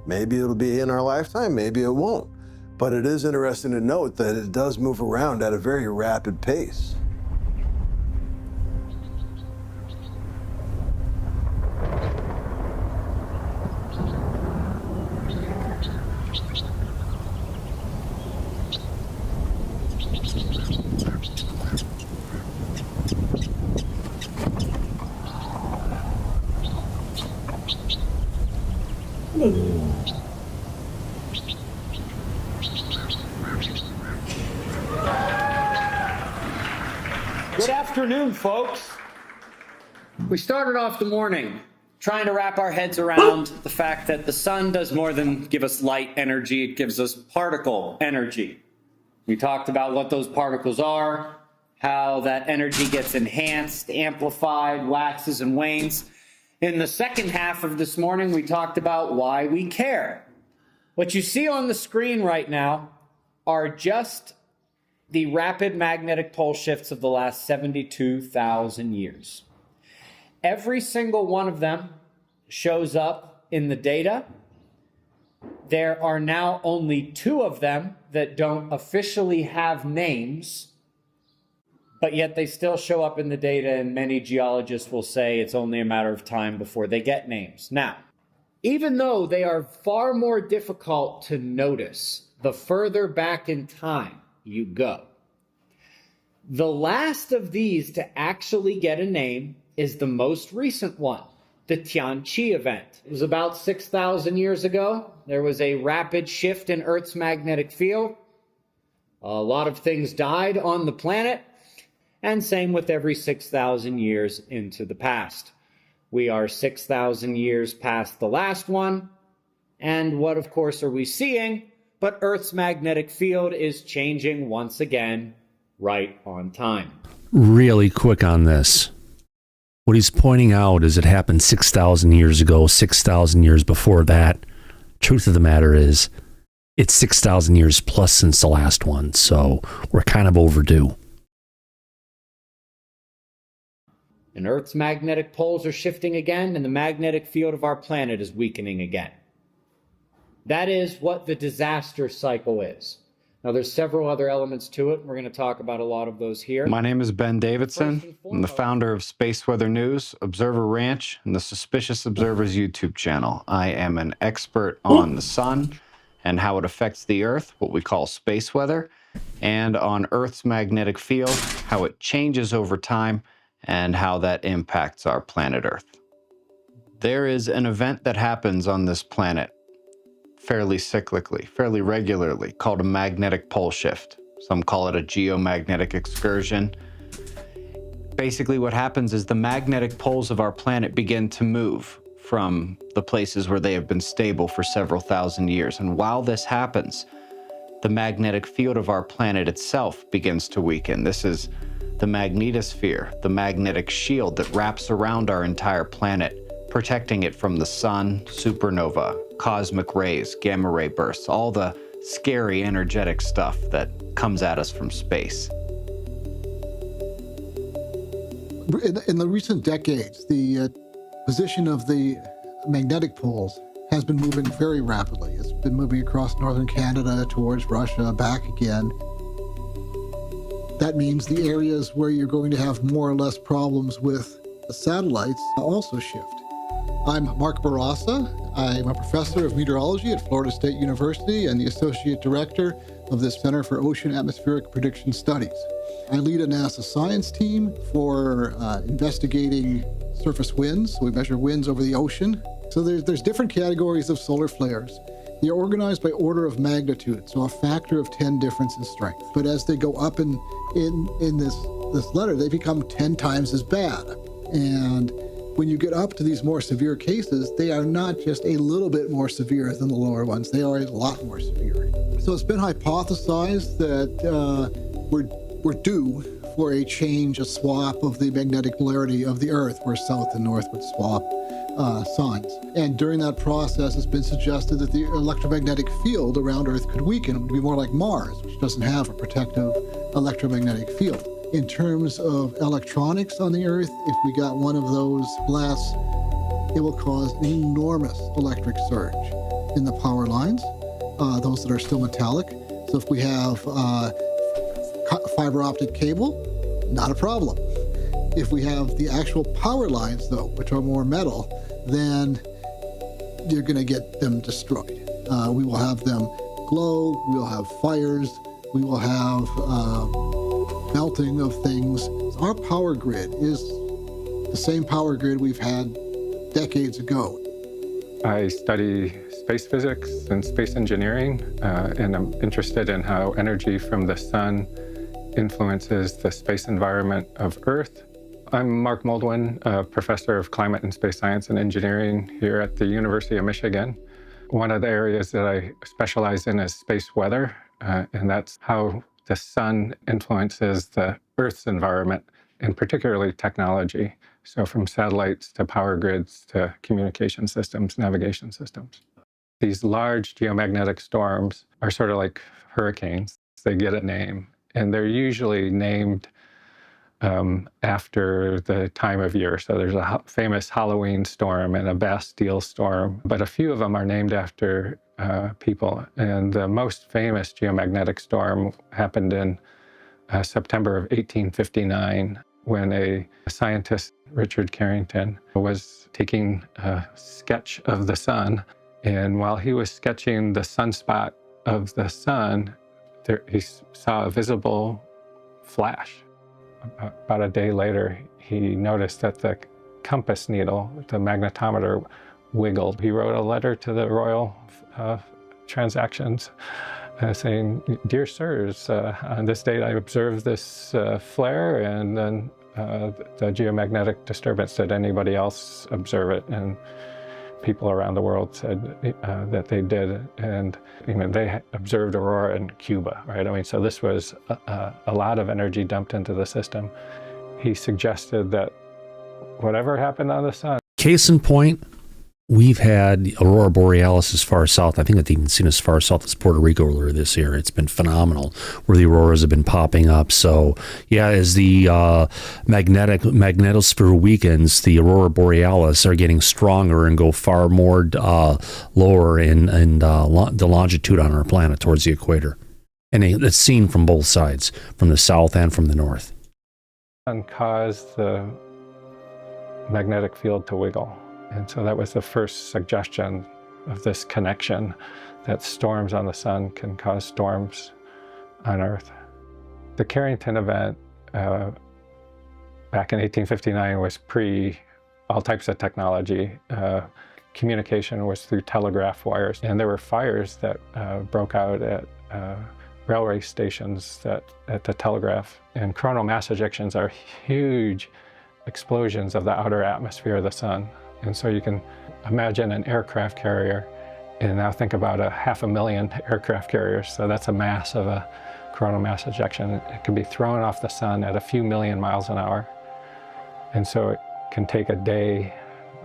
Maybe it'll be in our lifetime, maybe it won't. But it is interesting to note that it does move around at a very rapid pace. Good afternoon, folks. We started off the morning trying to wrap our heads around the fact that the sun does more than give us light energy, it gives us particle energy. We talked about what those particles are, how that energy gets enhanced, amplified, waxes and wanes. In the second half of this morning, we talked about why we care. What you see on the screen right now are just the rapid magnetic pole shifts of the last 72,000 years. Every single one of them shows up in the data. There are now only 2 of them that don't officially have names, but yet they still show up in the data, and many geologists will say it's only a matter of time before they get names. Now, even though they are far more difficult to notice the further back in time you go, the last of these to actually get a name is the most recent one, the Tianqi event. It was about 6,000 years ago. There was a rapid shift in Earth's magnetic field. A lot of things died on the planet, and same with every 6,000 years into the past. We are 6,000 years past the last one, and what, of course, are we seeing? But Earth's magnetic field is changing once again, right on time. Really quick on this. What he's pointing out is it happened 6,000 years ago, 6,000 years before that. Truth of the matter is, it's 6,000 years plus since the last one, so we're kind of overdue. And Earth's magnetic poles are shifting again, and the magnetic field of our planet is weakening again. That is what the disaster cycle is. Now, there's several other elements to it. We're going to talk about a lot of those here. My name is Ben Davidson. I'm the founder of Space Weather News, Observer Ranch, and the Suspicious Observers YouTube channel. I am an expert on the sun and how it affects the Earth, what we call space weather, and on Earth's magnetic field, how it changes over time, and how that impacts our planet Earth. There is an event that happens on this planet fairly cyclically, fairly regularly, called a magnetic pole shift. Some call it a geomagnetic excursion. Basically what happens is the magnetic poles of our planet begin to move from the places where they have been stable for several thousand years. And while this happens, the magnetic field of our planet itself begins to weaken. This is the magnetosphere, the magnetic shield that wraps around our entire planet, protecting it from the sun, supernova, cosmic rays, gamma ray bursts, all the scary energetic stuff that comes at us from space. In the recent decades, the position of the magnetic poles has been moving very rapidly. It's been moving across northern Canada towards Russia, back again. That means the areas where you're going to have more or less problems with the satellites also shift. I'm Mark Barassa. I'm a professor of meteorology at Florida State University and the associate director of the Center for Ocean Atmospheric Prediction Studies. I lead a NASA science team for investigating surface winds. So we measure winds over the ocean. So there's different categories of solar flares. They're organized by order of magnitude, so a factor of 10 difference in strength. But as they go up in this letter, they become 10 times as bad. And when you get up to these more severe cases, they are not just a little bit more severe than the lower ones, they are a lot more severe. So it's been hypothesized that we're due for a change, a swap of the magnetic polarity of the Earth, where south and north would swap signs. And during that process, it's been suggested that the electromagnetic field around Earth could weaken. It would be more like Mars, which doesn't have a protective electromagnetic field. In terms of electronics on the Earth, if we got one of those blasts, it will cause an enormous electric surge in the power lines, those that are still metallic. So if we have fiber optic cable, not a problem. If we have the actual power lines, though, which are more metal, then you're going to get them destroyed. We will have them glow, we will have fires, we will have melting of things. Our power grid is the same power grid we've had decades ago. I study space physics and space engineering, and I'm interested in how energy from the sun influences the space environment of Earth. I'm Mark Moldwin, a professor of climate and space science and engineering here at the University of Michigan. One of the areas that I specialize in is space weather, and that's how the sun influences the Earth's environment, and particularly technology. So from satellites to power grids to communication systems, navigation systems. These large geomagnetic storms are sort of like hurricanes. They get a name, and they're usually named after the time of year. So there's a famous Halloween storm and a Bastille storm, but a few of them are named after people. And the most famous geomagnetic storm happened in September of 1859, when a scientist, Richard Carrington, was taking a sketch of the sun. And while he was sketching the sunspot of the sun, he saw a visible flash. About a day later, he noticed that the compass needle, the magnetometer, wiggled. He wrote a letter to the Royal Transactions saying, "Dear sirs, on this date I observed this flare, and then the geomagnetic disturbance. Did anybody else observe it?" And people around the world said that they did, and they observed aurora in Cuba, right? I mean, so this was a lot of energy dumped into the system. He suggested that whatever happened on the sun. Case in point, we've had aurora borealis as far south. I think I've even seen as far south as Puerto Rico earlier this year. It's been phenomenal where the auroras have been popping up. So yeah, as the magnetosphere weakens, the aurora borealis are getting stronger and go far more lower in the longitude on our planet towards the equator. And it's seen from both sides, from the south and from the north. And caused the magnetic field to wiggle. And so that was the first suggestion of this connection, that storms on the sun can cause storms on Earth. The Carrington event back in 1859 was pre all types of technology. Communication was through telegraph wires, and there were fires that broke out at railway stations at the telegraph. And coronal mass ejections are huge explosions of the outer atmosphere of the sun. And so you can imagine an aircraft carrier, and now think about 500,000 aircraft carriers. So that's a mass of a coronal mass ejection. It can be thrown off the sun at a few million miles an hour. And so it can take a day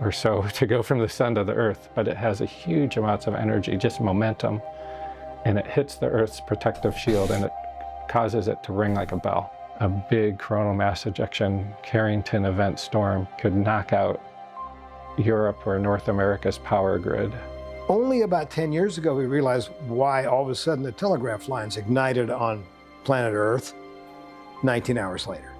or so to go from the sun to the Earth, but it has a huge amounts of energy, just momentum, and it hits the Earth's protective shield, and it causes it to ring like a bell. A big coronal mass ejection Carrington event storm could knock out Europe or North America's power grid. Only about 10 years ago, we realized why all of a sudden the telegraph lines ignited on planet Earth 19 hours later.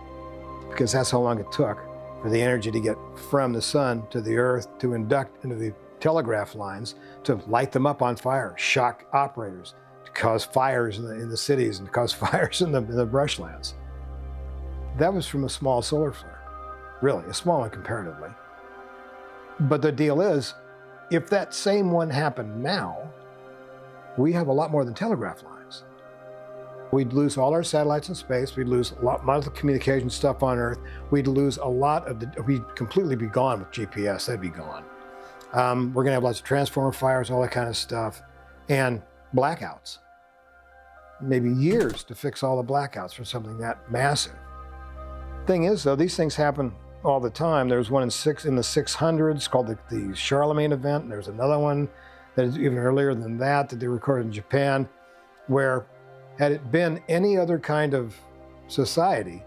Because that's how long it took for the energy to get from the sun to the Earth to induct into the telegraph lines, to light them up on fire, shock operators, to cause fires in the cities and cause fires in the brushlands. That was from a small solar flare, really, a small one comparatively. But the deal is, if that same one happened now, we have a lot more than telegraph lines. We'd lose all our satellites in space. We'd lose a lot of the communication stuff on Earth. We'd lose a lot of we'd completely be gone with GPS. That'd be gone. We're gonna have lots of transformer fires, all that kind of stuff, and blackouts. Maybe years to fix all the blackouts for something that massive. Thing is, though, these things happen all the time. There was one in the 600s called the Charlemagne event, and there's another one that is even earlier than that they recorded in Japan, where had it been any other kind of society,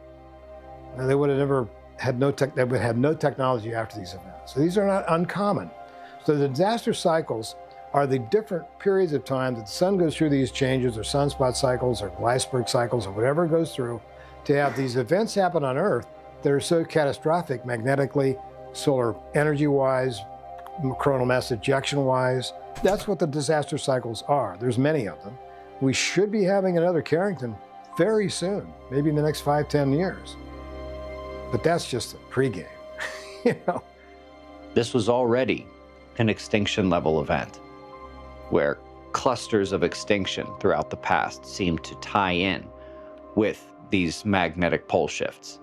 they would have never had they would have no technology after these events. So these are not uncommon. So the disaster cycles are the different periods of time that the sun goes through these changes, or sunspot cycles, or Gleisberg cycles, or whatever it goes through, to have these events happen on Earth that are so catastrophic magnetically, solar energy-wise, coronal mass ejection-wise. That's what the disaster cycles are. There's many of them. We should be having another Carrington very soon, maybe in the next 5-10 years. But that's just a pregame, you know. This was already an extinction level event, where clusters of extinction throughout the past seemed to tie in with these magnetic pole shifts.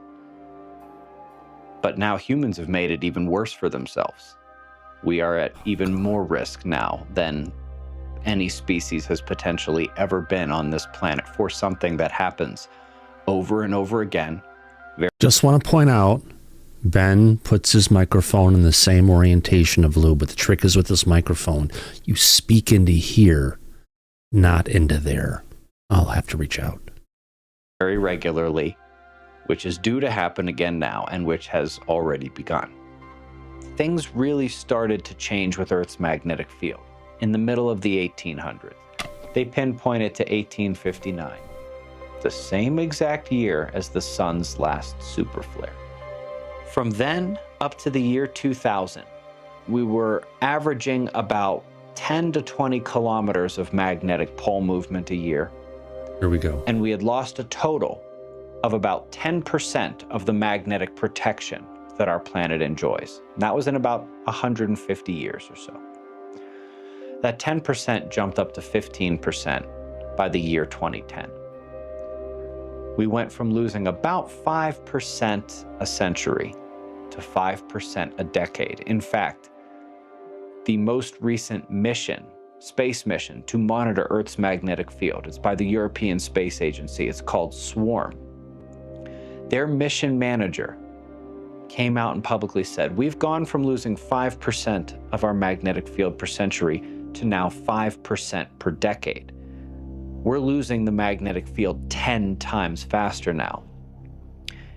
But now humans have made it even worse for themselves. We are at even more risk now than any species has potentially ever been on this planet for something that happens over and over again. Just want to point out, Ben puts his microphone in the same orientation of Loeb, but the trick is with this microphone, you speak into here, not into there. I'll have to reach out. Very regularly, which is due to happen again now, and which has already begun. Things really started to change with Earth's magnetic field in the middle of the 1800s. They pinpoint it to 1859, the same exact year as the sun's last super flare. From then up to the year 2000, we were averaging about 10 to 20 kilometers of magnetic pole movement a year. Here we go. And we had lost a total of about 10% of the magnetic protection that our planet enjoys. And that was in about 150 years or so. That 10% jumped up to 15% by the year 2010. We went from losing about 5% a century to 5% a decade. In fact, the most recent mission, space mission, to monitor Earth's magnetic field, it's by the European Space Agency, it's called SWARM. Their mission manager came out and publicly said, we've gone from losing 5% of our magnetic field per century to now 5% per decade. We're losing the magnetic field 10 times faster now.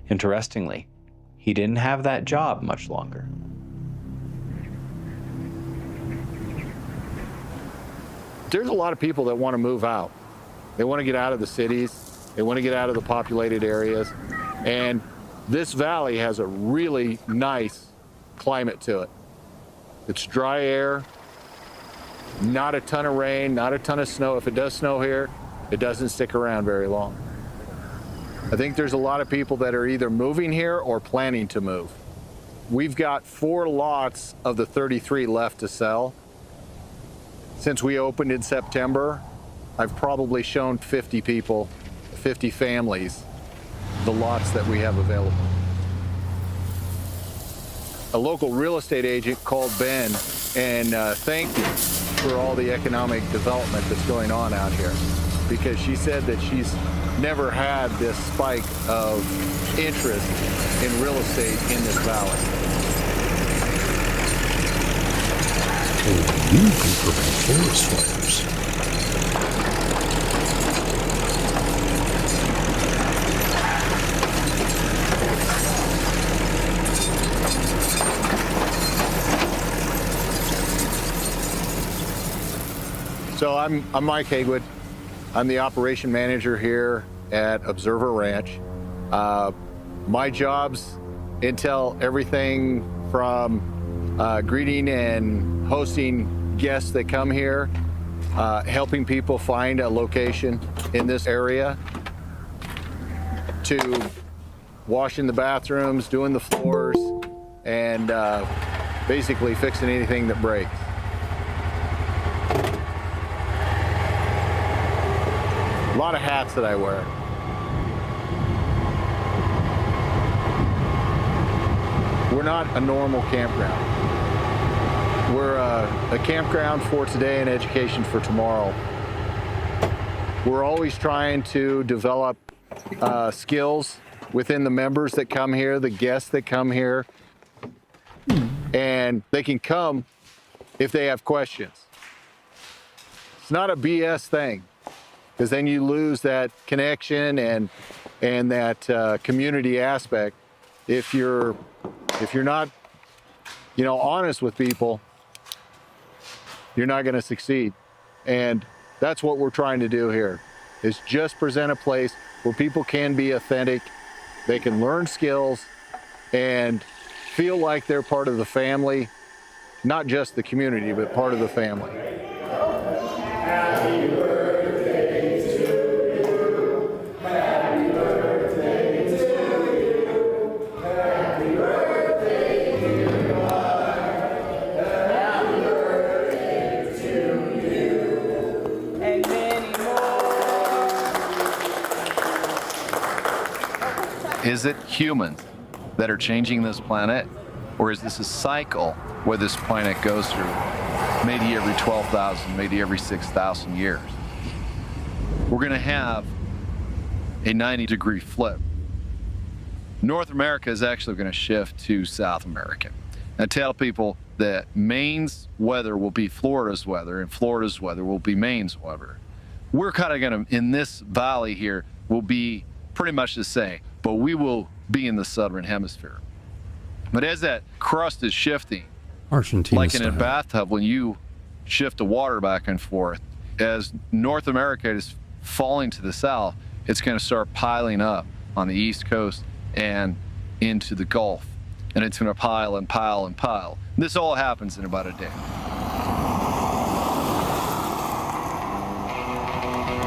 Interestingly, he didn't have that job much longer. There's a lot of people that want to move out. They want to get out of the cities. They want to get out of the populated areas. And this valley has a really nice climate to it. It's dry air, not a ton of rain, not a ton of snow. If it does snow here, it doesn't stick around very long. I think there's a lot of people that are either moving here or planning to move. We've got 4 lots of the 33 left to sell. Since we opened in September, I've probably shown 50 people, 50 families, the lots that we have available. A local real estate agent called Ben and thanked him for all the economic development that's going on out here, because she said that she's never had this spike of interest in real estate in this valley. You can prevent forest fires. So I'm Mike Haywood. I'm the operation manager here at Observer Ranch. My jobs entail everything from greeting and hosting guests that come here, helping people find a location in this area, to washing the bathrooms, doing the floors, and basically fixing anything that breaks. A lot of hats that I wear. We're not a normal campground. We're a campground for today and education for tomorrow. We're always trying to develop skills within the members that come here, the guests that come here, and they can come if they have questions. It's not a BS thing, because then you lose that connection and that community aspect. If you're not, honest with people, you're not going to succeed. And that's what we're trying to do here, is just present a place where people can be authentic, they can learn skills, and feel like they're part of the family, not just the community, but part of the family. Happy birthday to you. Happy birthday to you. Happy birthday, dear Mark. Happy birthday to you. And many more. Is it humans that are changing this planet, or is this a cycle where this planet goes through maybe every 12,000, maybe every 6,000 years? We're going to have a 90-degree flip. North America is actually going to shift to South America. I tell people that Maine's weather will be Florida's weather, and Florida's weather will be Maine's weather. We're kind of going to, in this valley here, will be pretty much the same, but we will be in the southern hemisphere. But as that crust is shifting, Argentina like in a style. bathtub, when you shift the water back and forth, as North America is falling to the south, it's going to start piling up on the East Coast and into the Gulf. And it's going to pile and pile and pile. This all happens in about a day.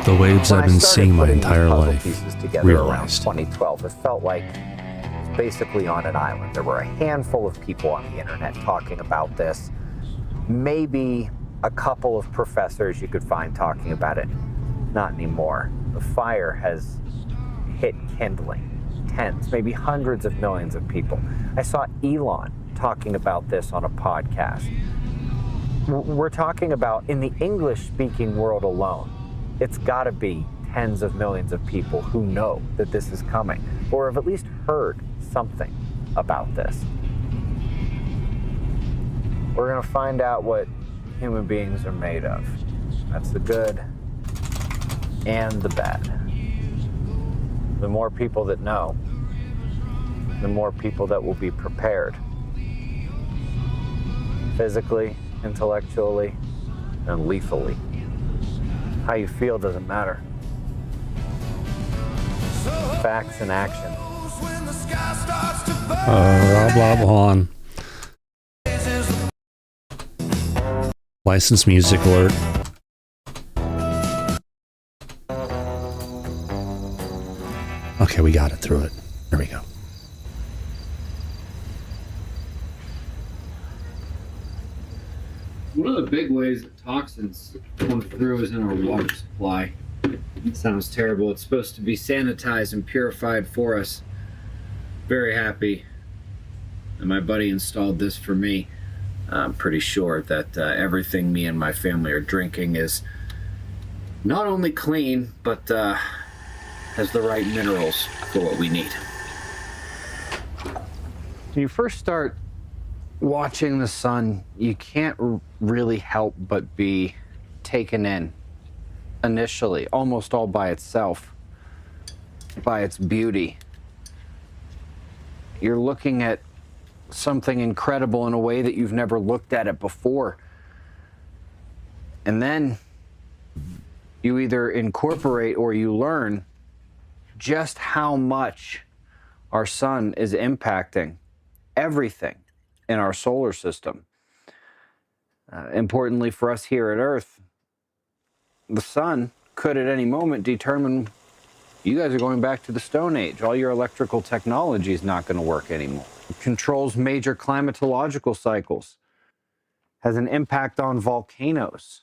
The waves When I've I been started seeing my putting these entire puzzle life. pieces together around 2012, it felt like it was basically on an island. There were a handful of people on the internet talking about this. Maybe a couple of professors you could find talking about it. Not anymore. The fire has hit kindling. Tens, maybe hundreds of millions of people. I saw Elon talking about this on a podcast. We're talking about, in the English-speaking world alone, it's got to be tens of millions of people who know that this is coming, or have at least heard something about this. We're going to find out what human beings are made of. That's the good and the bad. The more people that know, the more people that will be prepared. Physically, intellectually, and lethally. How you feel doesn't matter. Facts and action. Blah, blah, blah. Licensed music alert. Okay, we got it through it. There we go. One of the big ways that toxins come through is in our water supply. It sounds terrible. It's supposed to be sanitized and purified for us. Very happy that my buddy installed this for me. I'm pretty sure that everything me and my family are drinking is not only clean, but has the right minerals for what we need. When you first start watching the sun, you can't really help but be taken in initially, almost all by itself, by its beauty. You're looking at something incredible in a way that you've never looked at it before. And then you either incorporate or you learn just how much our sun is impacting everything in our solar system. Importantly for us here at Earth, the sun could at any moment determine you guys are going back to the Stone Age. All your electrical technology is not going to work anymore. It controls major climatological cycles, has an impact on volcanoes.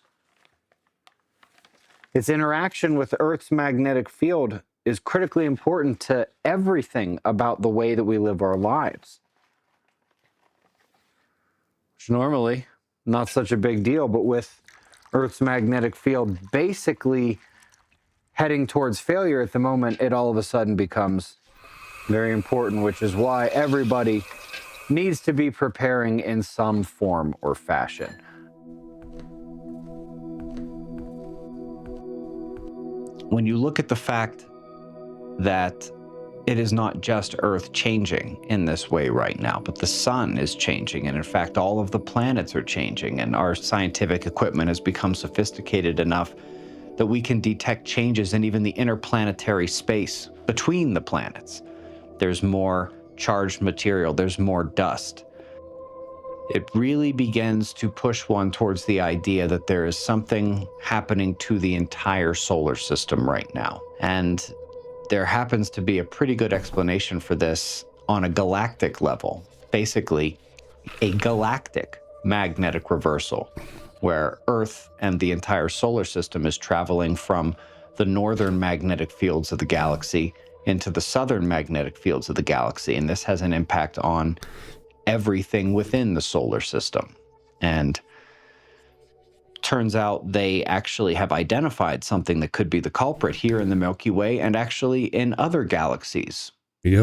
Its interaction with Earth's magnetic field is critically important to everything about the way that we live our lives. Which normally, not such a big deal, but with Earth's magnetic field basically heading towards failure at the moment, it all of a sudden becomes very important, which is why everybody needs to be preparing in some form or fashion. When you look at the fact that it is not just Earth changing in this way right now, but the sun is changing, and in fact all of the planets are changing, and our scientific equipment has become sophisticated enough that we can detect changes in even the interplanetary space between the planets. There's more charged material, there's more dust. It really begins to push one towards the idea that there is something happening to the entire solar system right now. And there happens to be a pretty good explanation for this on a galactic level. Basically, a galactic magnetic reversal, where Earth and the entire solar system is traveling from the northern magnetic fields of the galaxy into the southern magnetic fields of the galaxy, and this has an impact on everything within the solar system. And turns out they actually have identified something that could be the culprit here in the Milky Way and actually in other galaxies.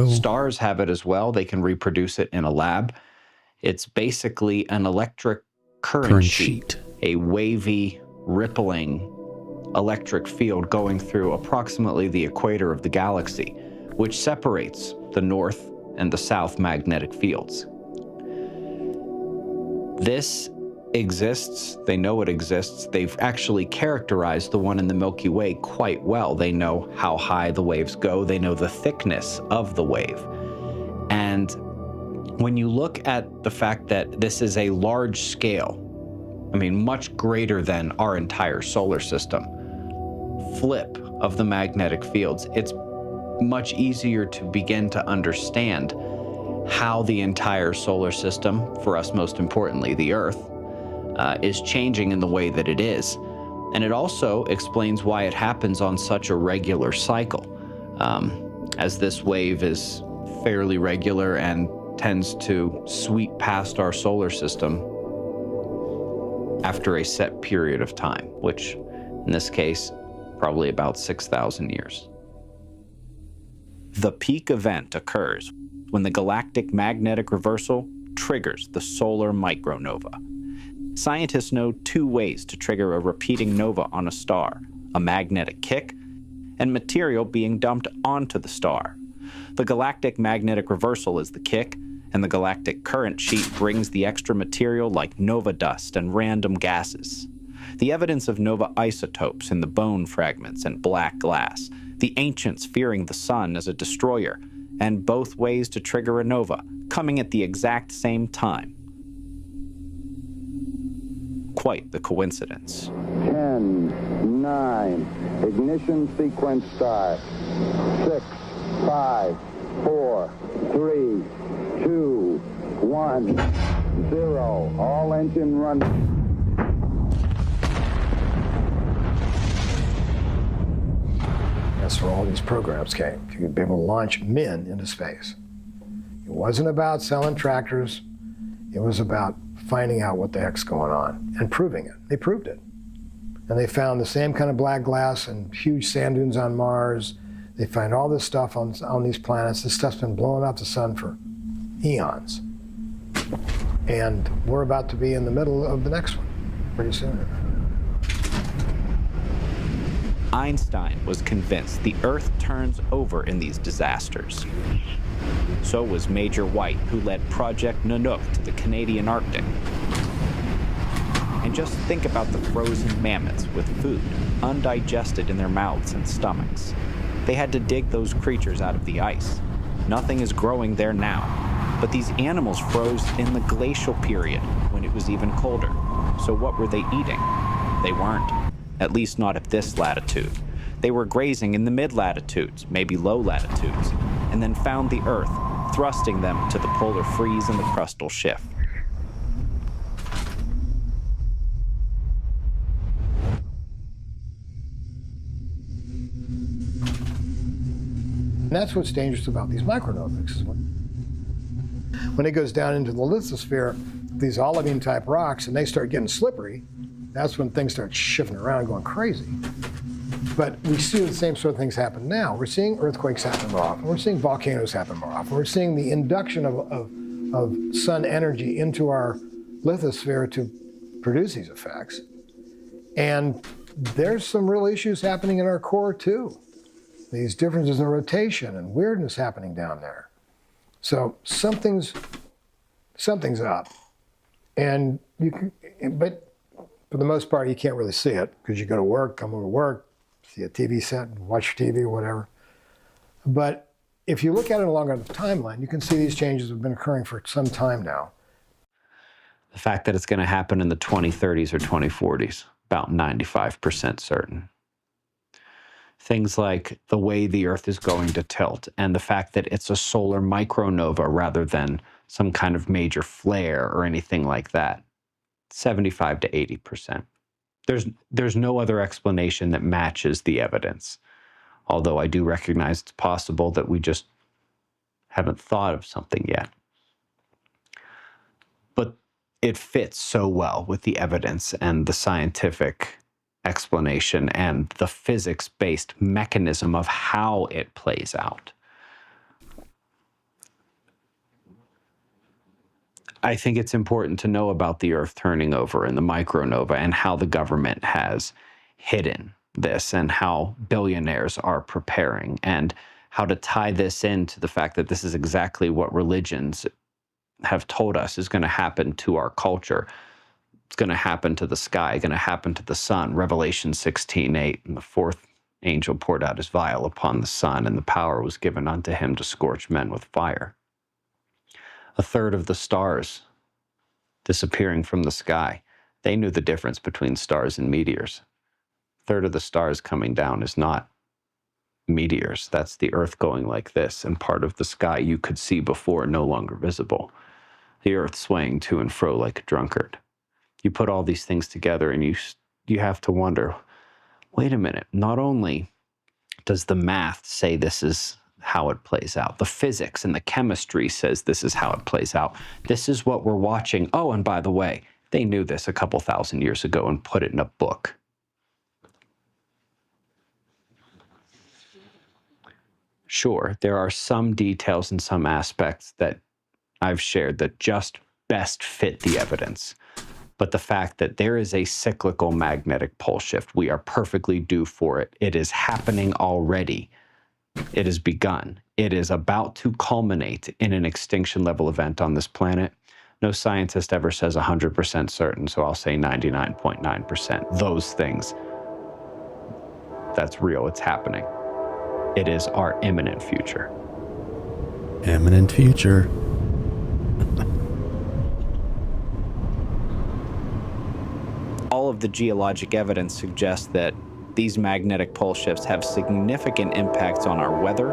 Stars have it as well. They can reproduce it in a lab. It's basically an electric current sheet, a wavy, rippling electric field going through approximately the equator of the galaxy, which separates the north and the south magnetic fields. This exists. They know it exists. They've actually characterized the one in the Milky Way quite well. They know how high the waves go. They know the thickness of the wave. And when you look at the fact that this is a large scale, I mean, much greater than our entire solar system, flip of the magnetic fields, it's much easier to begin to understand how the entire solar system, for us most importantly, the Earth, is changing in the way that it is. And it also explains why it happens on such a regular cycle, as this wave is fairly regular and tends to sweep past our solar system after a set period of time, which in this case, probably about 6,000 years. The peak event occurs when the galactic magnetic reversal triggers the solar micronova. Scientists know two ways to trigger a repeating nova on a star: a magnetic kick and material being dumped onto the star. The galactic magnetic reversal is the kick, and the galactic current sheet brings the extra material like nova dust and random gases. The evidence of nova isotopes in the bone fragments and black glass, the ancients fearing the sun as a destroyer, and both ways to trigger a nova, coming at the exact same time. Quite the coincidence. 10, 9, ignition sequence start. 6, 5, 4, 3, 2, 1, 0. All engine running. That's where all these programs came. You could be able to launch men into space. It wasn't about selling tractors. It was about finding out what the heck's going on and proving it. They proved it. And they found the same kind of black glass and huge sand dunes on Mars. They find all this stuff on these planets. This stuff's been blowing off the sun for eons. And we're about to be in the middle of the next one pretty soon. Einstein was convinced the Earth turns over in these disasters. So was Major White, who led Project Nanook to the Canadian Arctic. And just think about the frozen mammoths with food undigested in their mouths and stomachs. They had to dig those creatures out of the ice. Nothing is growing there now, but these animals froze in the glacial period when it was even colder. So what were they eating? They weren't, at least not at this latitude. They were grazing in the mid-latitudes, maybe low latitudes, and then found the Earth, thrusting them to the polar freeze and the crustal shift. And that's what's dangerous about these micronovas. When it goes down into the lithosphere, these olivine type rocks, and they start getting slippery, that's when things start shifting around, going crazy. But we see the same sort of things happen now. We're seeing earthquakes happen more often. We're seeing volcanoes happen more often. We're seeing the induction of sun energy into our lithosphere to produce these effects. And there's some real issues happening in our core too. These differences in rotation and weirdness happening down there. So something's up. And but for the most part, you can't really see it because you go to work, come over to work, see a TV set, watch your TV or whatever. But if you look at it along a timeline, you can see these changes have been occurring for some time now. The fact that it's going to happen in the 2030s or 2040s, about 95% certain. Things like the way the Earth is going to tilt and the fact that it's a solar micronova rather than some kind of major flare or anything like that. 75 to 80%. There's no other explanation that matches the evidence. although I do recognize it's possible that we just haven't thought of something yet. But it fits so well with the evidence and the scientific explanation and the physics-based mechanism of how it plays out. I think it's important to know about the Earth turning over and the micronova and how the government has hidden this and how billionaires are preparing, and how to tie this into the fact that this is exactly what religions have told us is going to happen to our culture. It's going to happen to the sky, going to happen to the sun. Revelation 16:8, and the fourth angel poured out his vial upon the sun, and the power was given unto him to scorch men with fire. A third of the stars disappearing from the sky. They knew the difference between stars and meteors. A third of the stars coming down is not meteors. That's the Earth going like this, and part of the sky you could see before, no longer visible. The Earth swaying to and fro like a drunkard. You put all these things together and you have to wonder, wait a minute, not only does the math say this is how it plays out, the physics and the chemistry says this is how it plays out. This is what we're watching. Oh, and by the way, they knew this a couple thousand years ago and put it in a book. Sure, there are some details and some aspects that I've shared that just best fit the evidence. But the fact that there is a cyclical magnetic pole shift, we are perfectly due for it. It is happening already. It has begun. It is about to culminate in an extinction level event on this planet. No scientist ever says 100% certain, so I'll say 99.9%. Those things. That's real. It's happening. It is our imminent future. Imminent future. All of the geologic evidence suggests that these magnetic pole shifts have significant impacts on our weather,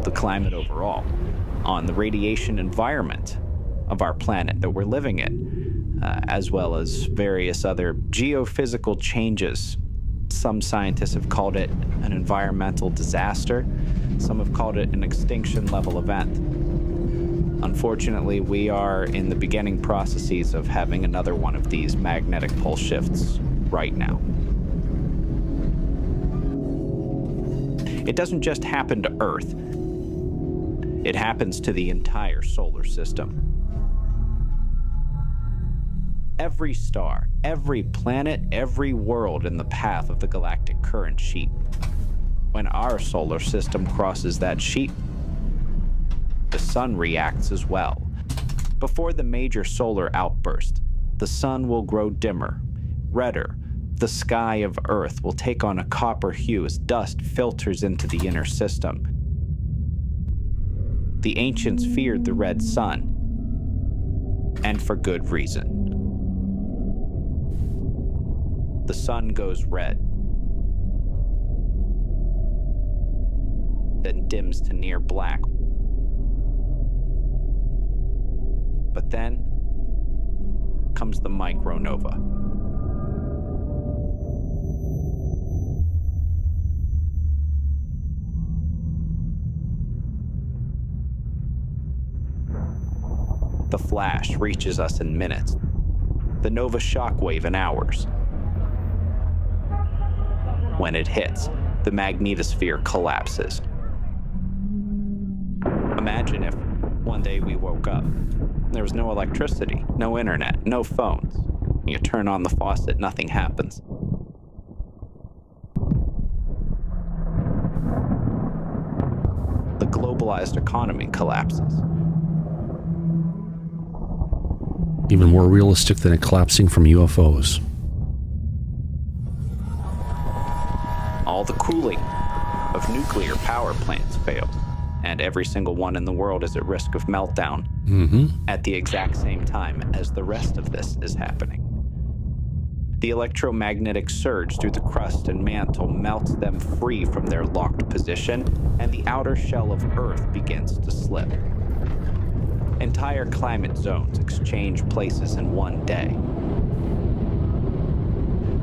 the climate overall, on the radiation environment of our planet that we're living in, as well as various other geophysical changes. Some scientists have called it an environmental disaster. Some have called it an extinction level event. Unfortunately, we are in the beginning processes of having another one of these magnetic pole shifts right now. It doesn't just happen to Earth. It happens to the entire solar system. Every star, every planet, every world in the path of the galactic current sheet. When our solar system crosses that sheet, the sun reacts as well. Before the major solar outburst, the sun will grow dimmer, redder. The sky of Earth will take on a copper hue as dust filters into the inner system. The ancients feared the red sun, and for good reason. The sun goes red, then dims to near black. But then comes the micronova. The flash reaches us in minutes, the nova shockwave in hours. When it hits, the magnetosphere collapses. Imagine if one day we woke up, there was no electricity, no internet, no phones. You turn on the faucet, nothing happens. The globalized economy collapses. Even more realistic than it collapsing from UFOs. All the cooling of nuclear power plants failed, and every single one in the world is at risk of meltdown at the exact same time as the rest of this is happening. The electromagnetic surge through the crust and mantle melts them free from their locked position, and the outer shell of Earth begins to slip. Entire climate zones exchange places in one day.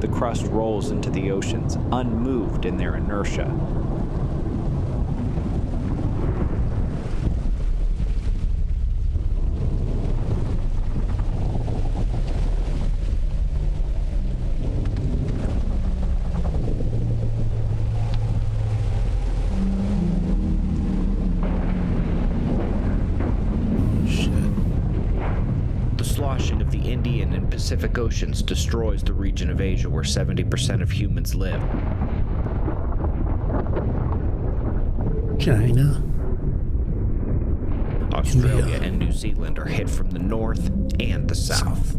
The crust rolls into the oceans, unmoved in their inertia. Pacific Oceans destroys the region of Asia where 70% of humans live. China. Australia and New Zealand are hit from the north and the south.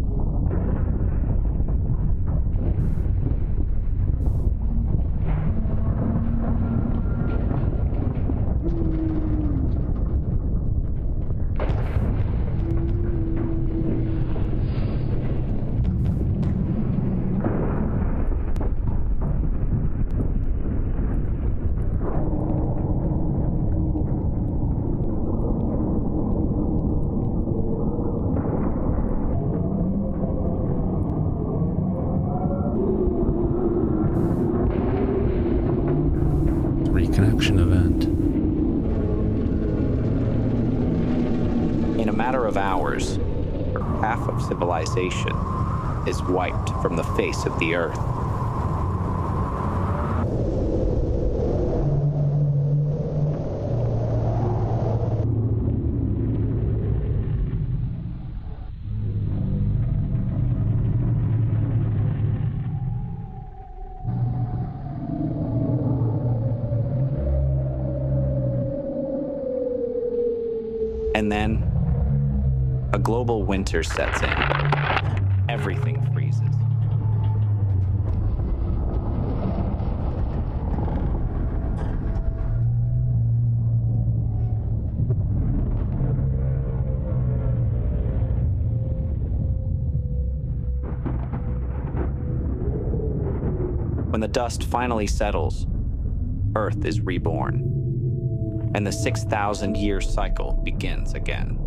Reconnection event. In a matter of hours, half of civilization is wiped from the face of the earth. And then, a global winter sets in. Everything freezes. When the dust finally settles, Earth is reborn. And the 6,000-year cycle begins again.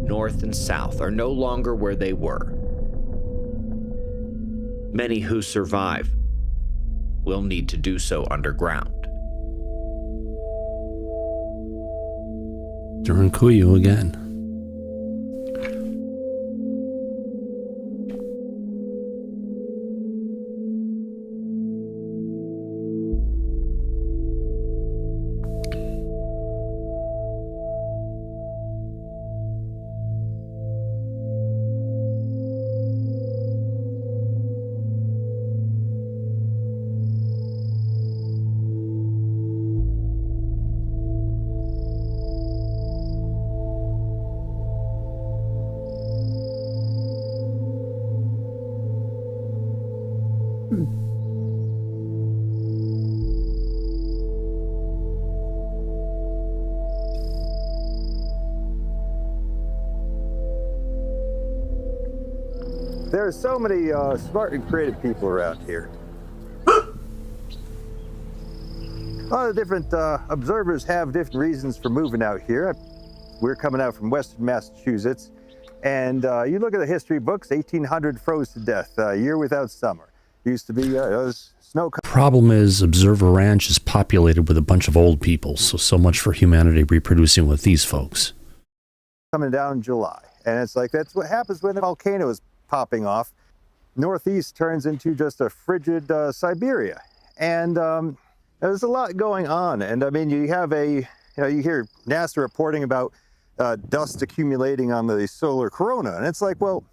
North and South are no longer where they were. Many who survive will need to do so underground. During Kuyu again. There are so many smart and creative people around here. A lot of different observers have different reasons for moving out here. We're coming out from Western Massachusetts, and you look at the history books, 1800 froze to death, a year without summer. Used to be snow. Problem is, Observer Ranch is populated with a bunch of old people, so much for humanity reproducing with these folks. Coming down in July, and it's like that's what happens when a volcano is popping off. Northeast turns into just a frigid Siberia, and there's a lot going on. And I mean, you have you hear NASA reporting about dust accumulating on the solar corona, and it's like, well,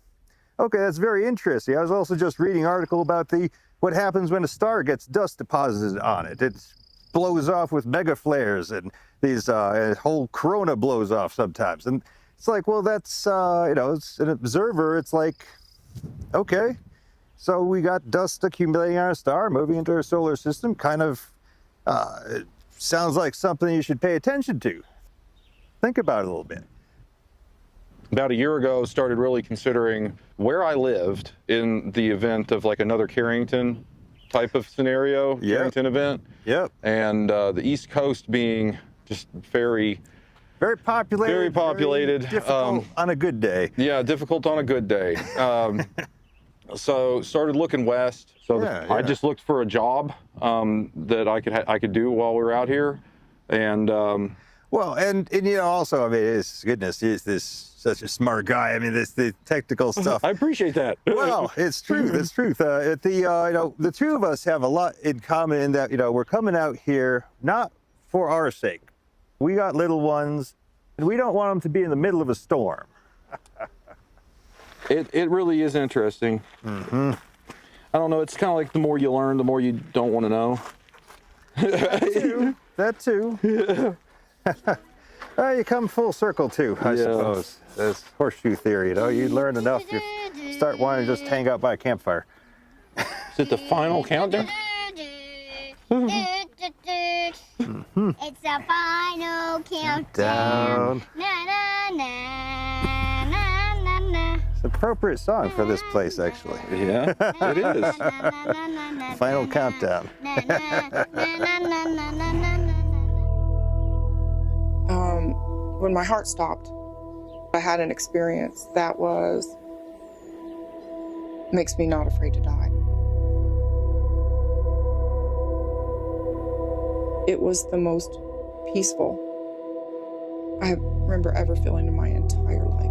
okay, that's very interesting. I was also just reading an article about what happens when a star gets dust deposited on it. It blows off with mega flares, and these whole corona blows off sometimes. And it's like, well, that's it's an observer. It's like, okay, so we got dust accumulating on our star, moving into our solar system. Kind of it sounds like something you should pay attention to. Think about it a little bit. About a year ago, started really considering where I lived in the event of like another Carrington type of scenario, Carrington event. Yep. And the East Coast being just very populated. Very populated. Very difficult on a good day. Yeah, difficult on a good day. So started looking west. So I just looked for a job that I could do while we were out here, and well, and also, I mean, goodness, he's such a smart guy. I mean, the technical stuff. I appreciate that. Well, it's true. It's truth. The two of us have a lot in common in that we're coming out here not for our sake. We got little ones, And we don't want them to be in the middle of a storm. It really is interesting. Mm-hmm. I don't know, it's kind of like the more you learn, the more you don't want to know. That too. Well, you come full circle too, I suppose. That's horseshoe theory, you know. You learn enough, you start wanting to just hang out by a campfire. Is it the final countdown? Mm-hmm. It's the final countdown. Down. Na, na, na, na, na, na. It's an appropriate song for this place, actually. Yeah, it is. Final countdown. When my heart stopped, I had an experience that makes me not afraid to die. It was the most peaceful I remember ever feeling in my entire life.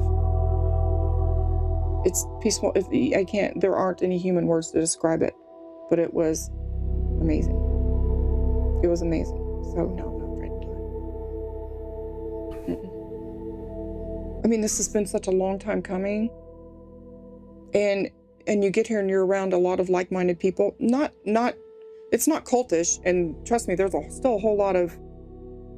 It's peaceful. There aren't any human words to describe it, but it was amazing. It was amazing. So no, I'm not afraid to die. I mean, this has been such a long time coming. And you get here and you're around a lot of like-minded people. It's not cultish, and trust me, there's still a whole lot of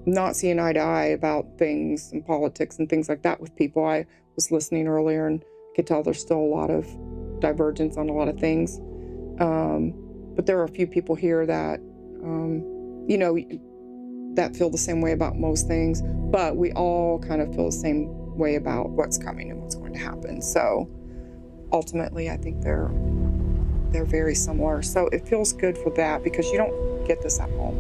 not seeing eye to eye about things and politics and things like that with people. I was listening earlier and could tell there's still a lot of divergence on a lot of things. But there are a few people here that, that feel the same way about most things, but we all kind of feel the same way about what's coming and what's going to happen. So ultimately, I think they're very similar. So it feels good for that because you don't get this at home.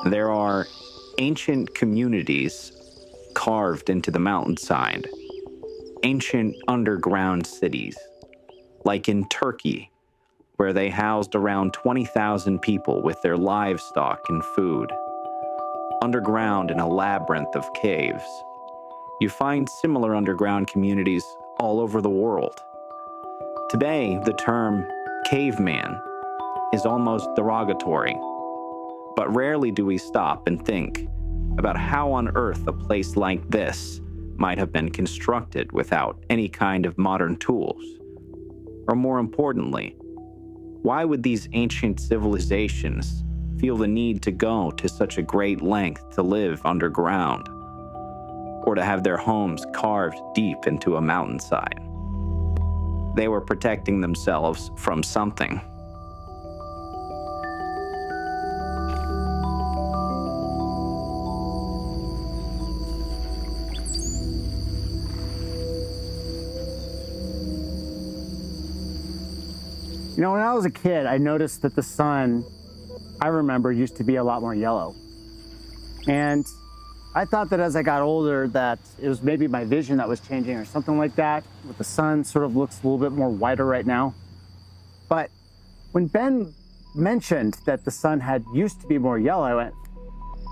There are ancient communities carved into the mountainside, ancient underground cities, like in Turkey, where they housed around 20,000 people with their livestock and food. Underground in a labyrinth of caves. You find similar underground communities all over the world. Today, the term caveman is almost derogatory, but rarely do we stop and think about how on earth a place like this might have been constructed without any kind of modern tools. Or more importantly, why would these ancient civilizations feel the need to go to such a great length to live underground, or to have their homes carved deep into a mountainside? They were protecting themselves from something. You know, when I was a kid, I noticed that the sun, I remember, used to be a lot more yellow. And I thought that as I got older that it was maybe my vision that was changing or something like that, but the sun sort of looks a little bit more whiter right now. But when Ben mentioned that the sun had used to be more yellow, I went,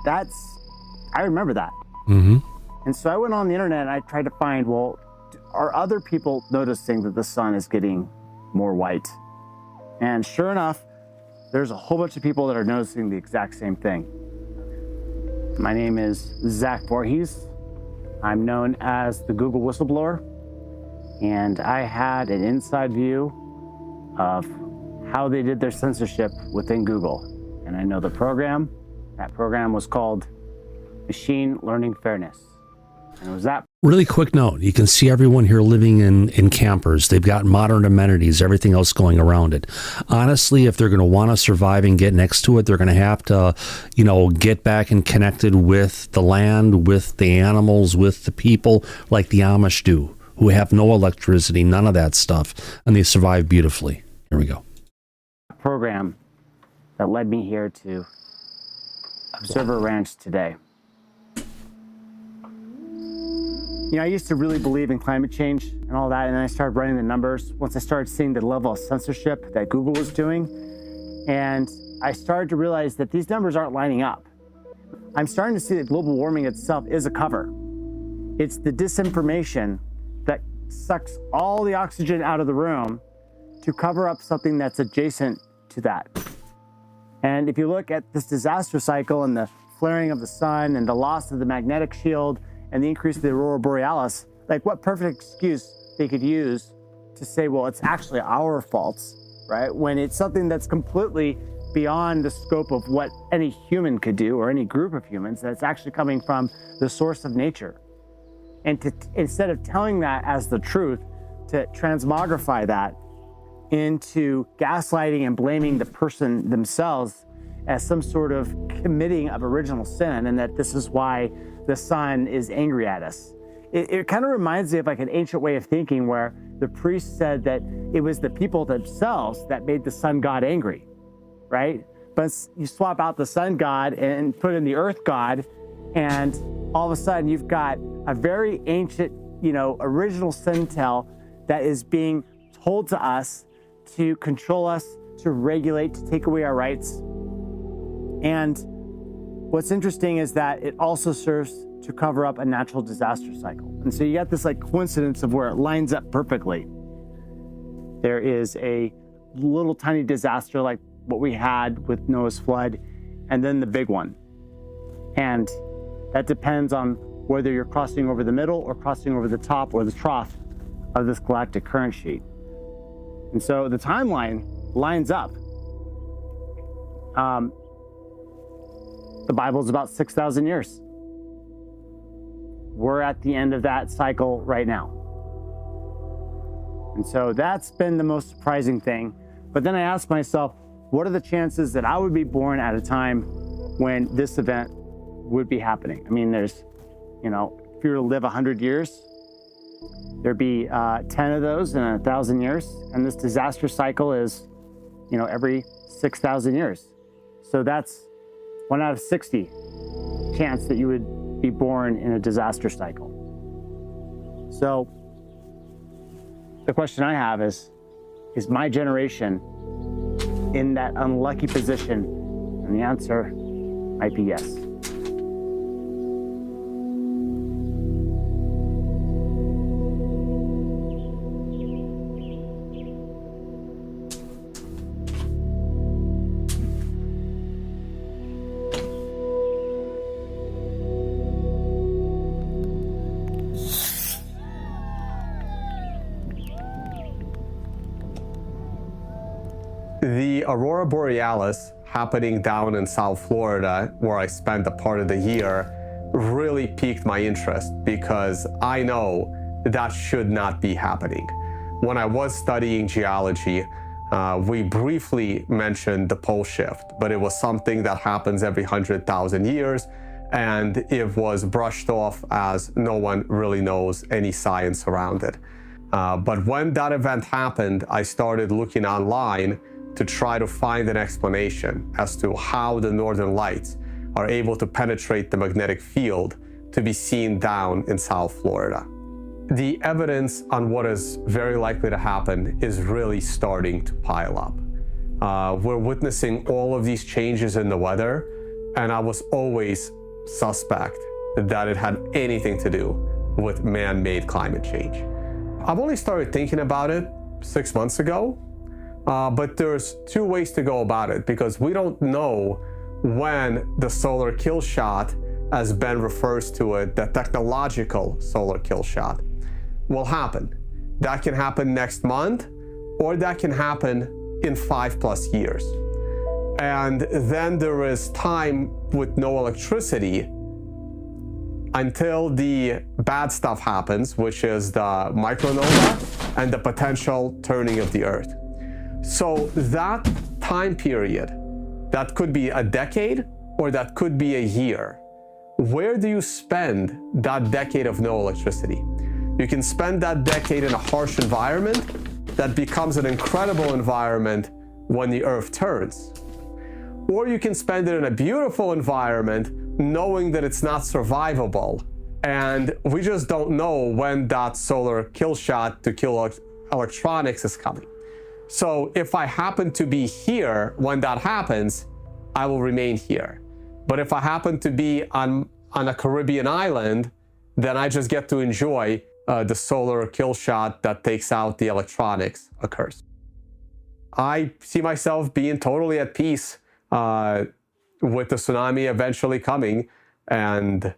I remember that. Mm-hmm. And so I went on the internet and I tried to find, well, are other people noticing that the sun is getting more white? And sure enough, there's a whole bunch of people that are noticing the exact same thing. My name is Zach Voorhees. I'm known as the Google whistleblower, and I had an inside view of how they did their censorship within Google. And I know the program. That program was called Machine Learning Fairness. And it was that. Really quick note, you can see everyone here living in campers. They've got modern amenities, everything else going around it. Honestly, if they're going to want to survive and get next to it, they're going to have to, get back and connected with the land, with the animals, with the people, like the Amish do, who have no electricity, none of that stuff, and they survive beautifully. Here we go. Program that led me here to Observer Ranch today. I used to really believe in climate change and all that, and then I started running the numbers once I started seeing the level of censorship that Google was doing, and I started to realize that these numbers aren't lining up. I'm starting to see that global warming itself is a cover. It's the disinformation that sucks all the oxygen out of the room to cover up something that's adjacent to that. And if you look at this disaster cycle and the flaring of the sun and the loss of the magnetic shield and the increase of the aurora borealis, like what perfect excuse they could use to say, well, it's actually our faults, right? When it's something that's completely beyond the scope of what any human could do or any group of humans, that's actually coming from the source of nature. And instead of telling that as the truth, to transmogrify that into gaslighting and blaming the person themselves as some sort of committing of original sin, and that this is why the sun is angry at us. It kind of reminds me of like an ancient way of thinking where the priest said that it was the people themselves that made the sun god angry, right? But you swap out the sun god and put in the earth god, and all of a sudden you've got a very ancient, original sin tale that is being told to us to control us, to regulate, to take away our rights. And what's interesting is that it also serves to cover up a natural disaster cycle. And so you got this like coincidence of where it lines up perfectly. There is a little tiny disaster like what we had with Noah's flood, and then the big one. And that depends on whether you're crossing over the middle or crossing over the top or the trough of this galactic current sheet. And so the timeline lines up. The Bible's about 6,000 years. We're at the end of that cycle right now. And so that's been the most surprising thing. But then I asked myself, what are the chances that I would be born at a time when this event would be happening? I mean, there's, if you were to live 100 years, there'd be 10 of those in 1,000 years. And this disaster cycle is, every 6,000 years. So that's 1 out of 60 chance that you would be born in a disaster cycle. So the question I have is my generation in that unlucky position? And the answer might be yes. The aurora borealis happening down in South Florida, where I spent a part of the year, really piqued my interest because I know that should not be happening. When I was studying geology, we briefly mentioned the pole shift, but it was something that happens every 100,000 years, and it was brushed off as no one really knows any science around it. But when that event happened, I started looking online to try to find an explanation as to how the northern lights are able to penetrate the magnetic field to be seen down in South Florida. The evidence on what is very likely to happen is really starting to pile up. We're witnessing all of these changes in the weather, and I was always suspect that it had anything to do with man-made climate change. I've only started thinking about it 6 months ago, But there's two ways to go about it, because we don't know when the solar kill shot, as Ben refers to it, the technological solar kill shot, will happen. That can happen next month, or that can happen in 5+ years. And then there is time with no electricity until the bad stuff happens, which is the micronova and the potential turning of the Earth. So that time period, that could be a decade or that could be a year. Where do you spend that decade of no electricity? You can spend that decade in a harsh environment that becomes an incredible environment when the Earth turns. Or you can spend it in a beautiful environment knowing that it's not survivable. And we just don't know when that solar kill shot to kill electronics is coming. So if I happen to be here when that happens, I will remain here. But if I happen to be on a Caribbean island, then I just get to enjoy the solar kill shot that takes out the electronics occurs. I see myself being totally at peace with the tsunami eventually coming, and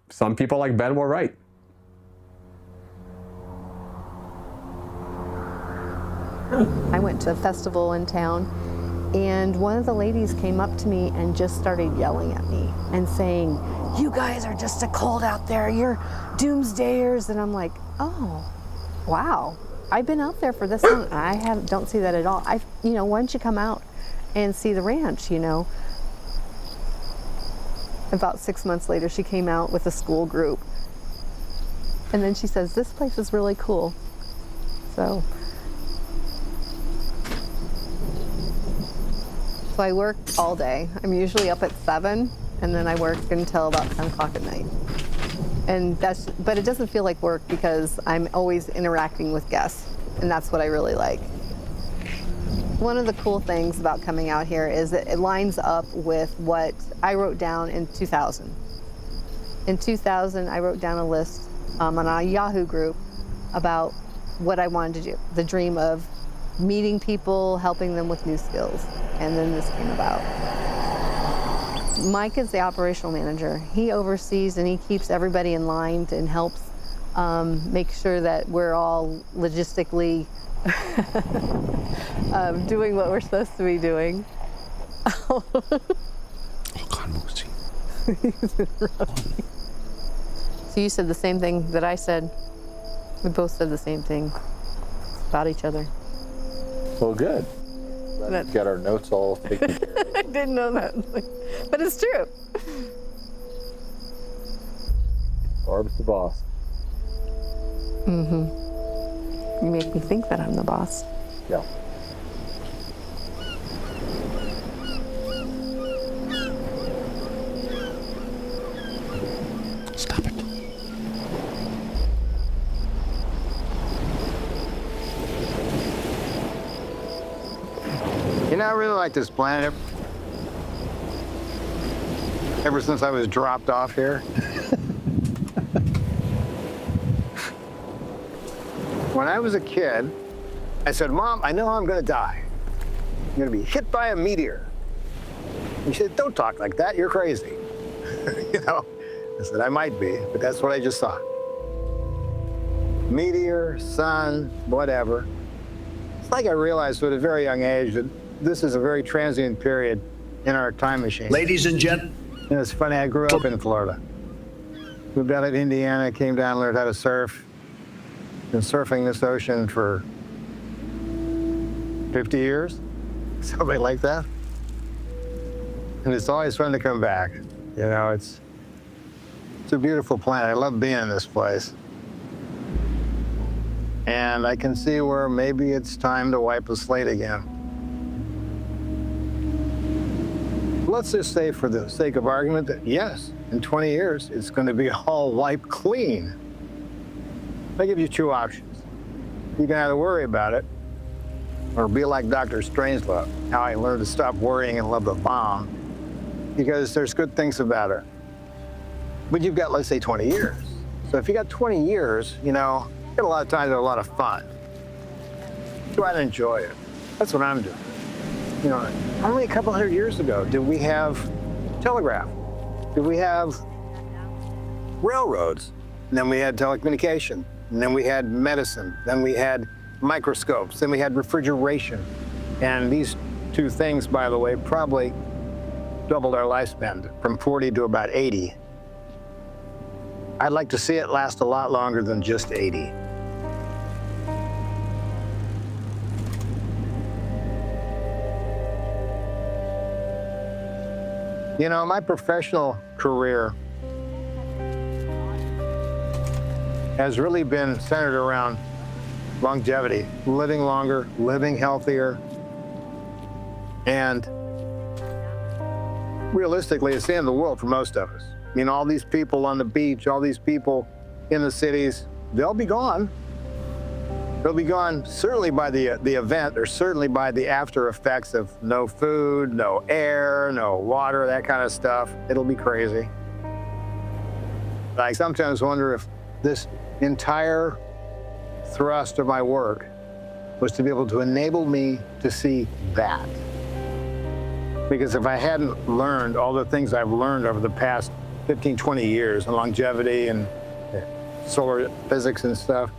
some people like Ben were right. I went to a festival in town, and one of the ladies came up to me and just started yelling at me and saying, "You guys are just a cult out there, you're doomsdayers." And I'm like, oh, wow. I've been out there for this long. Don't see that at all. Why don't you come out and see the ranch, About 6 months later, she came out with a school group. And then she says, "This place is really cool." So I work all day. I'm usually up at 7, and then I work until about 10 o'clock at night. But it doesn't feel like work because I'm always interacting with guests, and that's what I really like. One of the cool things about coming out here is that it lines up with what I wrote down in 2000. In 2000, I wrote down a list on a Yahoo group about what I wanted to do, the dream of meeting people, helping them with new skills, and then this came about. Mike is the operational manager. He oversees and he keeps everybody in line and helps make sure that we're all logistically doing what we're supposed to be doing. Oh, God, Moosey. So you said the same thing that I said. We both said the same thing about each other. Well, good. Let's get our notes all taken care of. I didn't know that, but it's true. Barb's the boss. Mm-hmm. You make me think that I'm the boss. Yeah. Stop it. I really like this planet. Ever since I was dropped off here. When I was a kid, I said, "Mom, I know I'm going to die. I'm going to be hit by a meteor." And she said, "Don't talk like that. You're crazy." I said, "I might be, but that's what I just saw." Meteor, sun, whatever. It's like I realized at a very young age that this is a very transient period in our time machine. Ladies and gentlemen. It's funny, I grew up in Florida. Moved out of Indiana, came down, learned how to surf. Been surfing this ocean for 50 years, something like that. And it's always fun to come back. It's a beautiful planet. I love being in this place. And I can see where maybe it's time to wipe the slate again. Let's just say, for the sake of argument, that yes, in 20 years, it's going to be all wiped clean. I give you two options. You can either worry about it, or be like Dr. Strangelove, how I learned to stop worrying and love the bomb, because there's good things about it. But you've got, let's say, 20 years. So if you got 20 years, you got a lot of time to have a lot of fun. Go out and enjoy it. That's what I'm doing. You know, only a couple hundred years ago did we have telegraph, did we have railroads, and then we had telecommunication, and then we had medicine, then we had microscopes, then we had refrigeration. And these two things, by the way, probably doubled our lifespan from 40 to about 80. I'd like to see it last a lot longer than just 80. You know, my professional career has really been centered around longevity, living longer, living healthier, and realistically, it's the end of the world for most of us. I mean, all these people on the beach, all these people in the cities, they'll be gone. They'll be gone certainly by the event, or certainly by the after effects of no food, no air, no water, that kind of stuff. It'll be crazy. I sometimes wonder if this entire thrust of my work was to be able to enable me to see that. Because if I hadn't learned all the things I've learned over the past 15, 20 years in longevity and solar physics and stuff,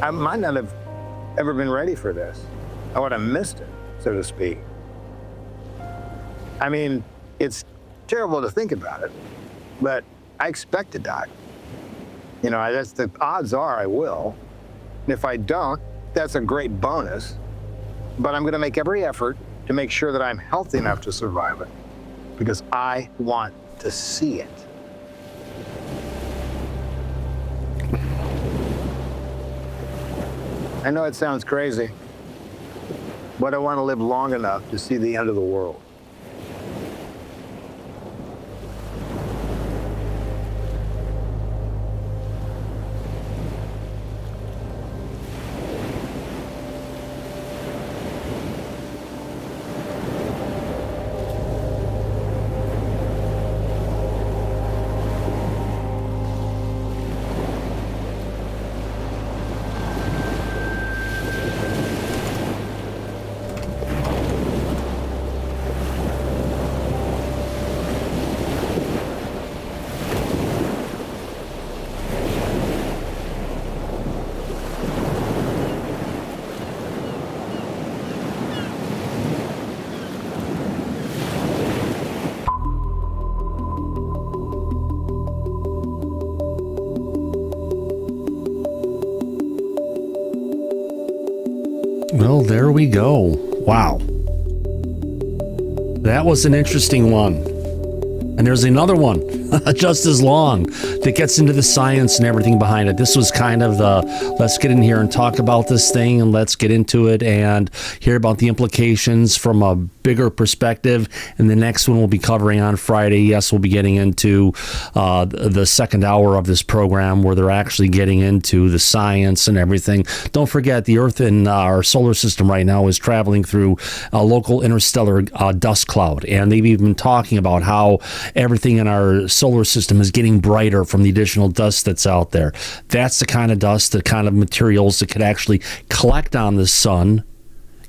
I might not have ever been ready for this. I would have missed it, so to speak. I mean, it's terrible to think about it, but I expect to die. You know, that's the odds are I will. And if I don't, that's a great bonus. But I'm going to make every effort to make sure that I'm healthy enough to survive it, because I want to see it. I know it sounds crazy, but I want to live long enough to see the end of the world. Well, there we go. Wow. That was an interesting one. And there's another one, just as long, that gets into the science and everything behind it. This was kind of the, let's get in here and talk about this thing, and let's get into it and hear about the implications from a bigger perspective. And the next one we'll be covering on Friday. Yes, we'll be getting into the second hour of this program, where they're actually getting into the science and everything. Don't forget, the Earth in our solar system right now is traveling through a local interstellar dust cloud. And they've even been talking about how everything in our solar system is getting brighter from the additional dust that's out there. That's the kind of dust, the kind of materials that could actually collect on the sun,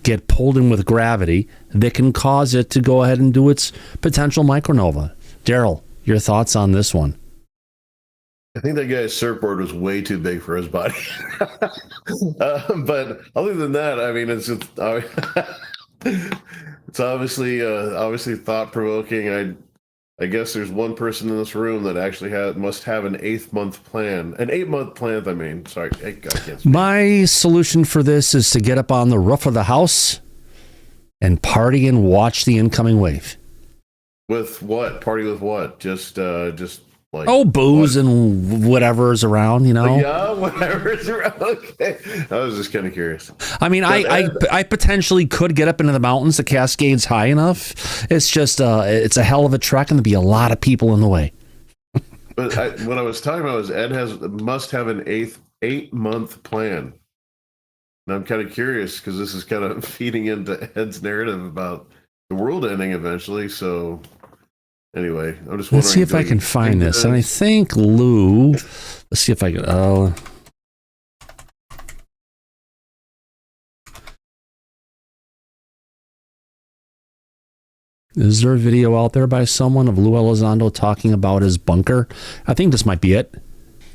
get pulled in with gravity, that can cause it to go ahead and do its potential micronova. Daryl, your thoughts on this one? I think that guy's surfboard was way too big for his body. But other than that, I mean, it's obviously thought-provoking. I guess there's one person in this room that actually must have an 8-month plan. An 8-month plan, I mean. Sorry, I can't speak. My solution for this is to get up on the roof of the house and party and watch the incoming wave. With what? Party with what? Just like... Oh, booze and whatever's around, you know? Yeah, whatever's around. Okay. I was just kind of curious. I mean, I potentially could get up into the mountains. The Cascades high enough. It's just, it's a hell of a trek, and there'll be a lot of people in the way. But what I was talking about is Ed must have an 8-month plan. And I'm kind of curious, because this is kind of feeding into Ed's narrative about the world ending eventually. So anyway, I'm just wondering. Let's see if I can find this. And I think Lou, let's see if I can, Is there a video out there by someone of Lou Elizondo talking about his bunker? I think this might be it.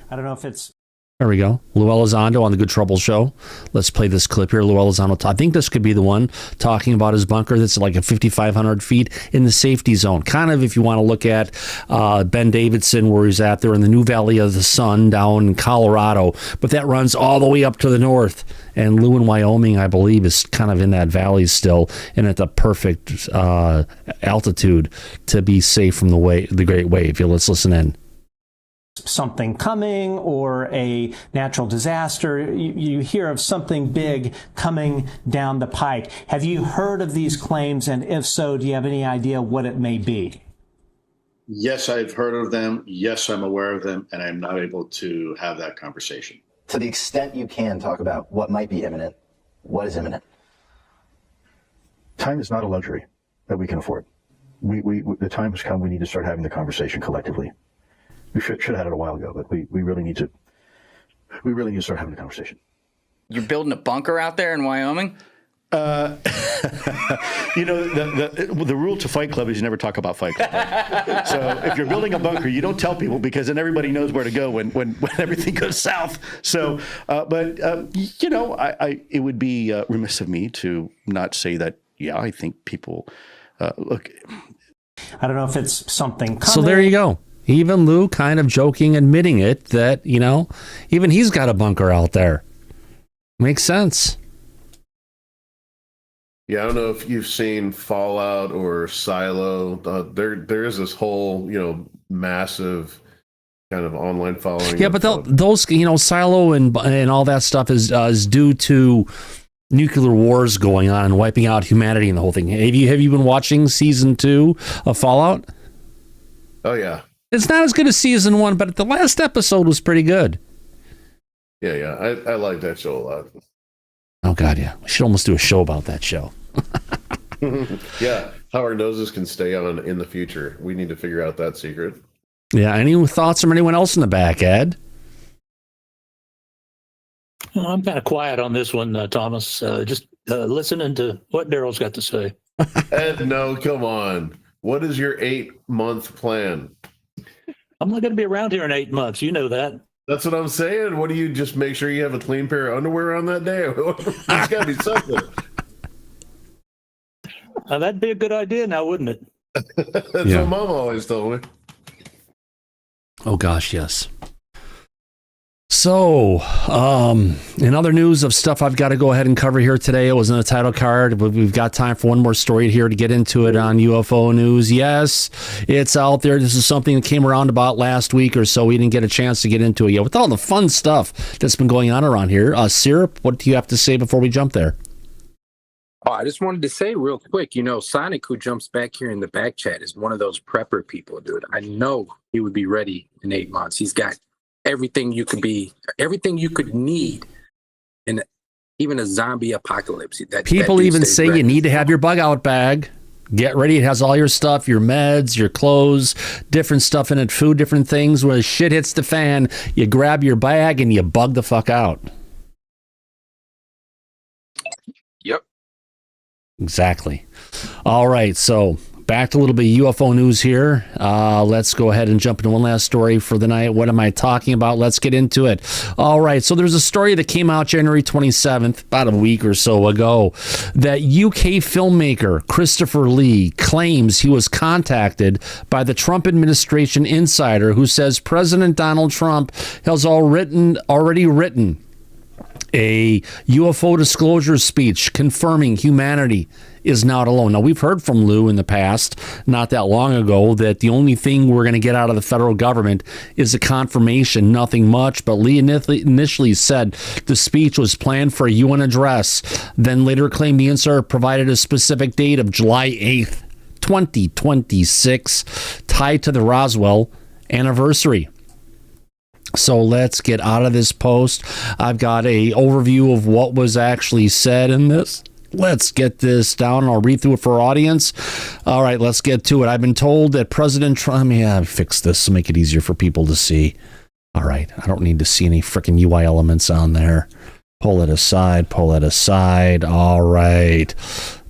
I don't know if it's... There we go. Lou Elizondo on the Good Trouble Show. Let's play this clip here. Lou Elizondo, I think this could be the one talking about his bunker that's like at 5,500 feet in the safety zone. Kind of if you want to look at Ben Davidson, where he's at there in the New Valley of the Sun down in Colorado. But that runs all the way up to the north. And Lou in Wyoming, I believe, is kind of in that valley still and at the perfect altitude to be safe from the Great Wave. Here, let's listen in. Something coming or a natural disaster. You hear of something big coming down the pike. Have you heard of these claims? And if so, do you have any idea what it may be? Yes, I've heard of them. Yes, I'm aware of them. And I'm not able to have that conversation. To the extent you can talk about what might be imminent, what is imminent? Time is not a luxury that we can afford. The time has come. We need to start having the conversation collectively. We should have had it a while ago, but we really need to start having a conversation. You're building a bunker out there in Wyoming? The rule to Fight Club is you never talk about Fight Club. So if you're building a bunker, you don't tell people because then everybody knows where to go when everything goes south. So, it would be remiss of me to not say that. Yeah, I think people look. I don't know if it's something coming. So there you go. Even Lou kind of joking, admitting it, that, even he's got a bunker out there. Makes sense. Yeah, I don't know if you've seen Fallout or Silo. There is this whole, massive kind of online following. Yeah, but those, Silo and all that stuff is due to nuclear wars going on and wiping out humanity and the whole thing. Have you been watching season 2 of Fallout? Oh, yeah. It's not as good as season 1, but the last episode was pretty good. Yeah. I like that show a lot. Oh, God, yeah. We should almost do a show about that show. Yeah, how our noses can stay on in the future. We need to figure out that secret. Yeah, any thoughts from anyone else in the back, Ed? Well, I'm kind of quiet on this one, Thomas. Just listening to what Daryl's got to say. Ed, no, come on. What is your 8-month plan? I'm not going to be around here in 8 months. You know that. That's what I'm saying. What do you just make sure you have a clean pair of underwear on that day? There's got to be something. That'd be a good idea now, wouldn't it? That's what Mom always told me. Oh, gosh, yes. So, in other news of stuff I've got to go ahead and cover here today, it was in the title card, but we've got time for one more story here to get into it on UFO news. Yes, it's out there. This is something that came around about last week or so. We didn't get a chance to get into it yet. With all the fun stuff that's been going on around here, Syrup, what do you have to say before we jump there? Oh, I just wanted to say real quick, Sonic, who jumps back here in the back chat, is one of those prepper people, dude. I know he would be ready in 8 months. He's got everything you could need in even a zombie apocalypse. People even say you need to have your bug out bag. Get ready. It has all your stuff, your meds, your clothes, different stuff in it, food, different things. When shit hits the fan, you grab your bag and you bug the fuck out. Yep. Exactly. All right. So back to a little bit of UFO news here. Let's go ahead and jump into one last story for the night. What am I talking about? Let's get into it. All right. So there's a story that came out January 27th, about a week or so ago, that UK filmmaker Christopher Lee claims he was contacted by the Trump administration insider who says President Donald Trump has already written a UFO disclosure speech confirming humanity is not alone. Now, we've heard from Lou in the past, not that long ago, that the only thing we're going to get out of the federal government is a confirmation, nothing much. But Lee initially said the speech was planned for a UN address, then later claimed the insider provided a specific date of July 8th, 2026, tied to the Roswell anniversary. So let's get out of this post. I've got a overview of what was actually said in this. Let's get this down and I'll read through it for our audience. All right, let's get to it. I've been told that President Trump, fix this to make it easier for people to see. All right, I don't need to see any freaking UI elements on there. Pull it aside. All right.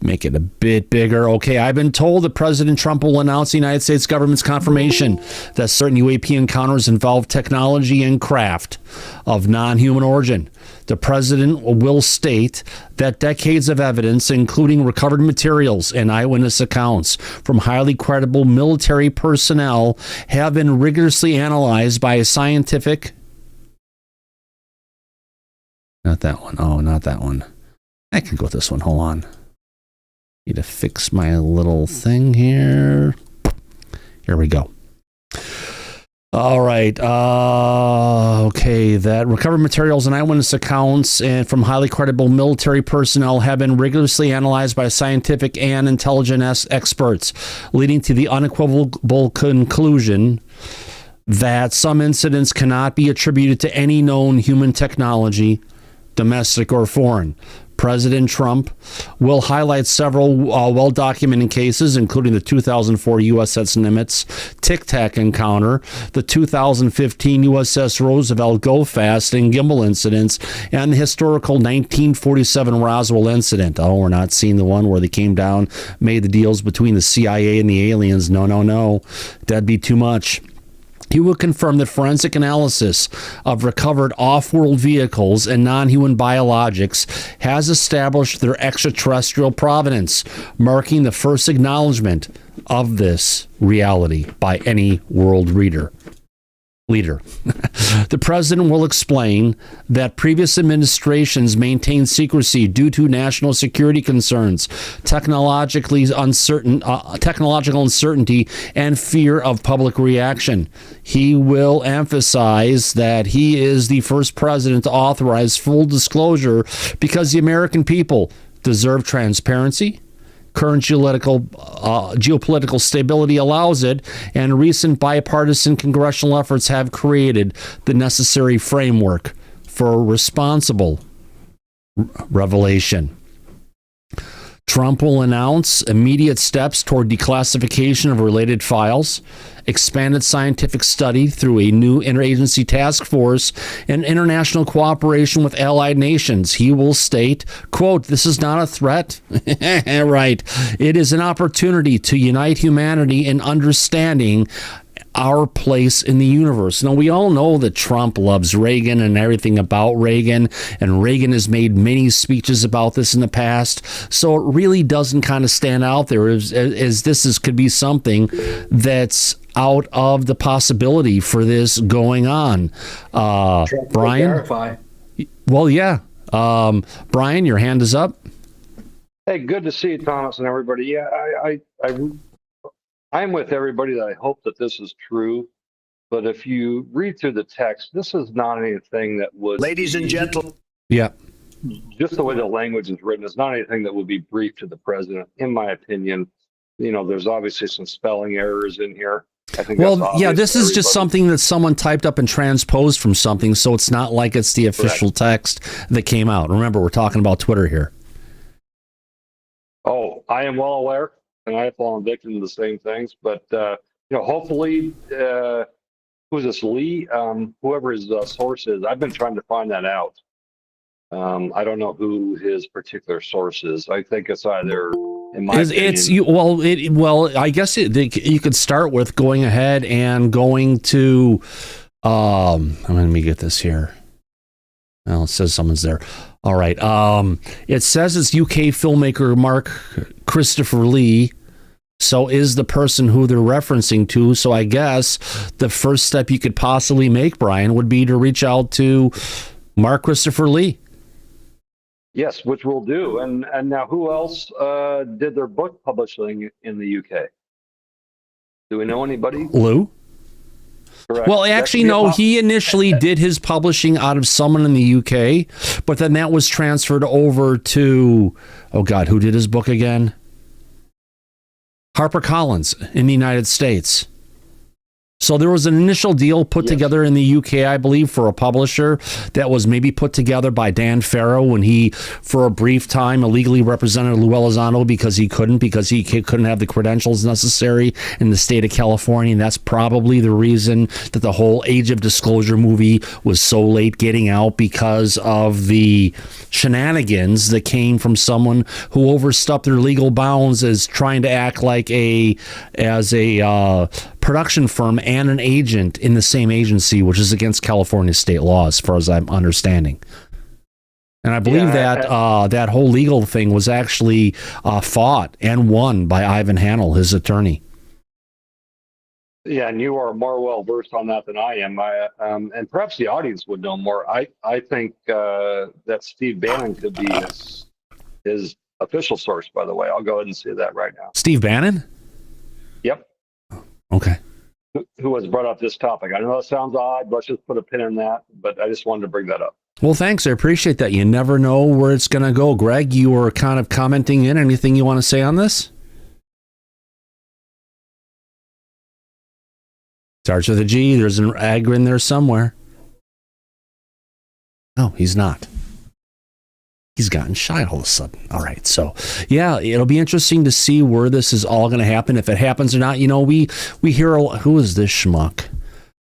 Make it a bit bigger. Okay, I've been told that President Trump will announce the United States government's confirmation that certain UAP encounters involve technology and craft of non-human origin. The president will state that decades of evidence, including recovered materials and eyewitness accounts from highly credible military personnel, have been rigorously analyzed by a scientific... Not that one. Oh, not that one. I can go with this one. Hold on. Need to fix my little thing here. Here we go. All right. Okay. That recovered materials and eyewitness accounts and from highly credible military personnel have been rigorously analyzed by scientific and intelligence experts, leading to the unequivocal conclusion that some incidents cannot be attributed to any known human technology, domestic or foreign. President Trump will highlight several well-documented cases, including the 2004 USS Nimitz Tic Tac encounter, the 2015 USS Roosevelt Go Fast and Gimbal incidents, and the historical 1947 Roswell incident. Oh, we're not seeing the one where they came down, made the deals between the CIA and the aliens. No. That'd be too much. He will confirm that forensic analysis of recovered off-world vehicles and non-human biologics has established their extraterrestrial provenance, marking the first acknowledgement of this reality by any world leader. The president will explain that previous administrations maintained secrecy due to national security concerns, technological uncertainty, and fear of public reaction. He will emphasize that he is the first president to authorize full disclosure because the American people deserve transparency. Current geopolitical stability allows it, and recent bipartisan congressional efforts have created the necessary framework for responsible revelation. Trump will announce immediate steps toward declassification of related files, expanded scientific study through a new interagency task force, and international cooperation with allied nations. He will state, quote, "This is not a threat." Right. It is an opportunity to unite humanity in understanding our place in the universe. Now, we all know that Trump loves Reagan and everything about Reagan, and Reagan has made many speeches about this in the past, so it really doesn't kind of stand out there as this could be something that's out of the possibility for this going on. Brian? Well, yeah. Brian, your hand is up. Hey, good to see you, Thomas, and everybody. Yeah, I'm with everybody that I hope that this is true. But if you read through the text, this is not anything that would... Ladies and gentlemen. Yeah. Just the way the language is written, it's not anything that would be briefed to the president, in my opinion. You know, there's obviously some spelling errors in here. I think this is just something that someone typed up and transposed from something, so it's not like it's the official text that came out. Remember, we're talking about Twitter here. Oh, I am well aware. And I have fallen victim to the same things, but hopefully, who's this Lee? Whoever his source is, I've been trying to find that out. I don't know who his particular source is. I think it's either in my opinion. I guess you could start with going ahead and going to. Let me get this here. Well, it says someone's there. All right. It says it's UK filmmaker Mark Christopher Lee. So is the person who they're referencing to. So I guess the first step you could possibly make, Brian, would be to reach out to Mark Christopher Lee. Yes, which we'll do. And now who else did their book publishing in the UK? Do we know anybody? Lou? Correct. Well, actually, no, he initially did his publishing out of someone in the UK, but then that was transferred over to, oh God, who did his book again? HarperCollins in the United States. So there was an initial deal put together in the UK, I believe, for a publisher that was maybe put together by Dan Farrow when he, for a brief time, illegally represented Lou Elizondo because he couldn't have the credentials necessary in the state of California. And that's probably the reason that the whole Age of Disclosure movie was so late getting out, because of the shenanigans that came from someone who overstepped their legal bounds as trying to act like as a production firm and an agent in the same agency, which is against California state law, as far as I'm understanding. And I believe that whole legal thing was actually fought and won by Ivan Hanel, his attorney. Yeah, and you are more well versed on that than I am. And perhaps the audience would know more. I think that Steve Bannon could be his official source, by the way. I'll go ahead and say that right now. Steve Bannon? Yep. Okay. Who has brought up this topic. I know it sounds odd. Let's just put a pin in that, but I just wanted to bring that up. Well, thanks. I appreciate that. You never know where it's going to go. Greg, you were kind of commenting in. Anything you want to say on this? Starts with a G. There's an ag in there somewhere. No, he's not. He's gotten shy all of a sudden. All right. So, yeah, it'll be interesting to see where this is all going to happen. If it happens or not, we hear, who is this schmuck?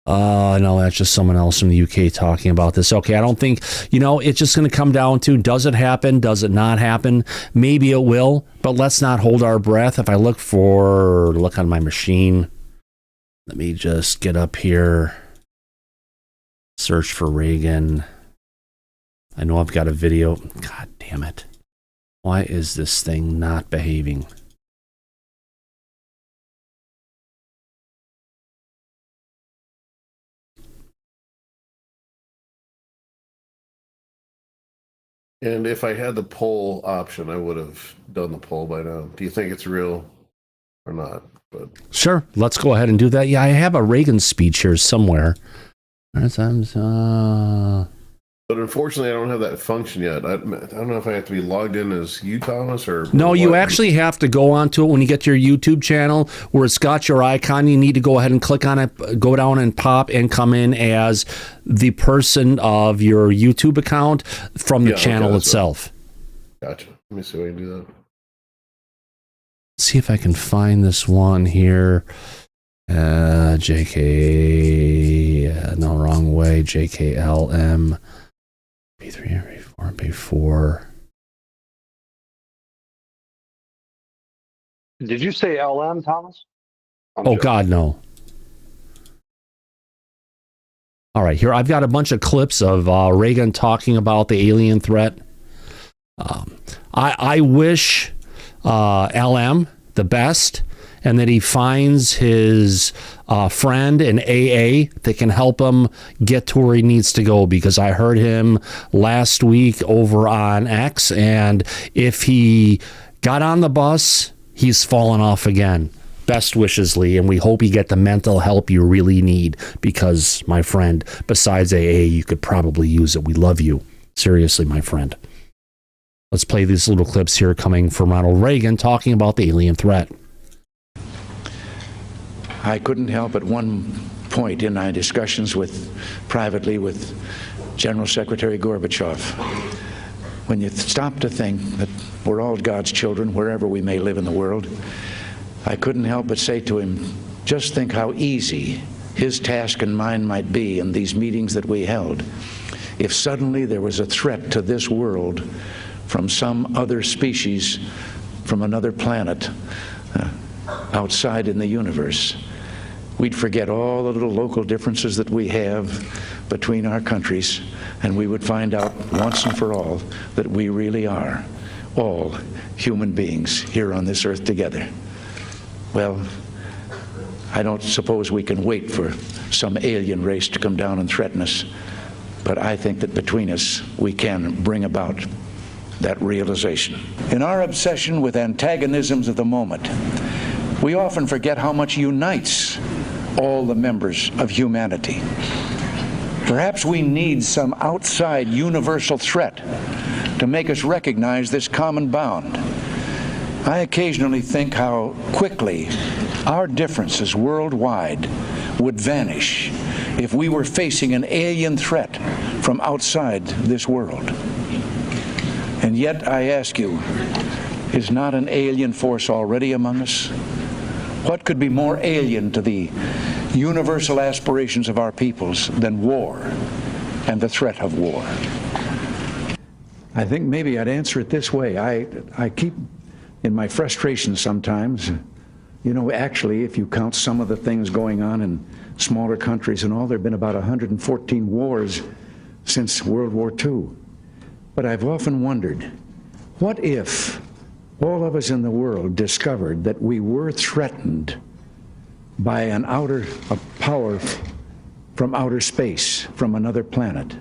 No, that's just someone else from the UK talking about this. Okay, I don't think, it's just going to come down to, does it happen? Does it not happen? Maybe it will, but let's not hold our breath. If I look on my machine, let me just get up here, search for Reagan. I know I've got a video. God damn it. Why is this thing not behaving? And if I had the poll option, I would have done the poll by now. Do you think it's real or not? But sure, let's go ahead and do that. Yeah, I have a Reagan speech here somewhere. But unfortunately, I don't have that function yet. I don't know if I have to be logged in as you, Thomas, or... No, you actually have to go onto it when you get to your YouTube channel where it's got your icon. You need to go ahead and click on it, go down and pop and come in as the person of your YouTube account from the channel itself. Gotcha. Let me see if I can do that. See if I can find this one here. JK... no, wrong way. JKLM... B3, B4, B4. Did you say LM, Thomas? God, no. All right, here I've got a bunch of clips of Reagan talking about the alien threat. I wish LM the best, and that he finds his friend in AA that can help him get to where he needs to go, because I heard him last week over on X, and if he got on the bus, he's fallen off again. Best wishes, Lee, and we hope you get the mental help you really need, because, my friend, besides AA, you could probably use it. We love you. Seriously, my friend. Let's play these little clips here coming from Ronald Reagan talking about the alien threat. I couldn't help at one point in my discussions privately with General Secretary Gorbachev, when you stop to think that we're all God's children wherever we may live in the world, I couldn't help but say to him, just think how easy his task and mine might be in these meetings that we held if suddenly there was a threat to this world from some other species, from another planet, outside in the universe. We'd forget all the little local differences that we have between our countries, and we would find out once and for all that we really are all human beings here on this earth together. Well, I don't suppose we can wait for some alien race to come down and threaten us, but I think that between us we can bring about that realization. In our obsession with antagonisms of the moment, we often forget how much unites all the members of humanity. Perhaps we need some outside universal threat to make us recognize this common bound. I occasionally think how quickly our differences worldwide would vanish if we were facing an alien threat from outside this world. And yet, I ask you, is not an alien force already among us? What could be more alien to the universal aspirations of our peoples than war and the threat of war? I think maybe I'd answer it this way. I keep, in my frustration sometimes, you know, actually, if you count some of the things going on in smaller countries and all, there have been about 114 wars since World War II. But I've often wondered, what if all of us in the world discovered that we were threatened by a power from outer space, from another planet?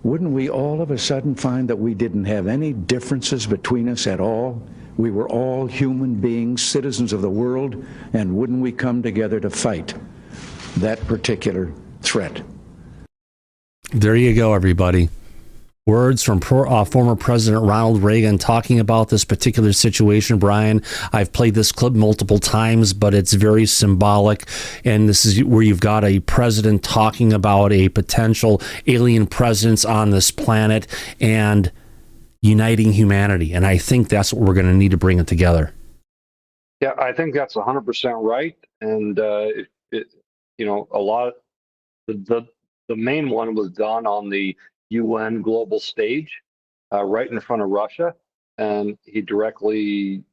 Wouldn't we all of a sudden find that we didn't have any differences between us at all? We were all human beings, citizens of the world, and wouldn't we come together to fight that particular threat? There you go, everybody. Words from former President Ronald Reagan talking about this particular situation. Brian, I've played this clip multiple times, but it's very symbolic. And this is where you've got a president talking about a potential alien presence on this planet and uniting humanity. And I think that's what we're going to need to bring it together. Yeah, I think that's 100% right. And, you know, a lot of the main one was done on the UN global stage, right in front of Russia. And he directly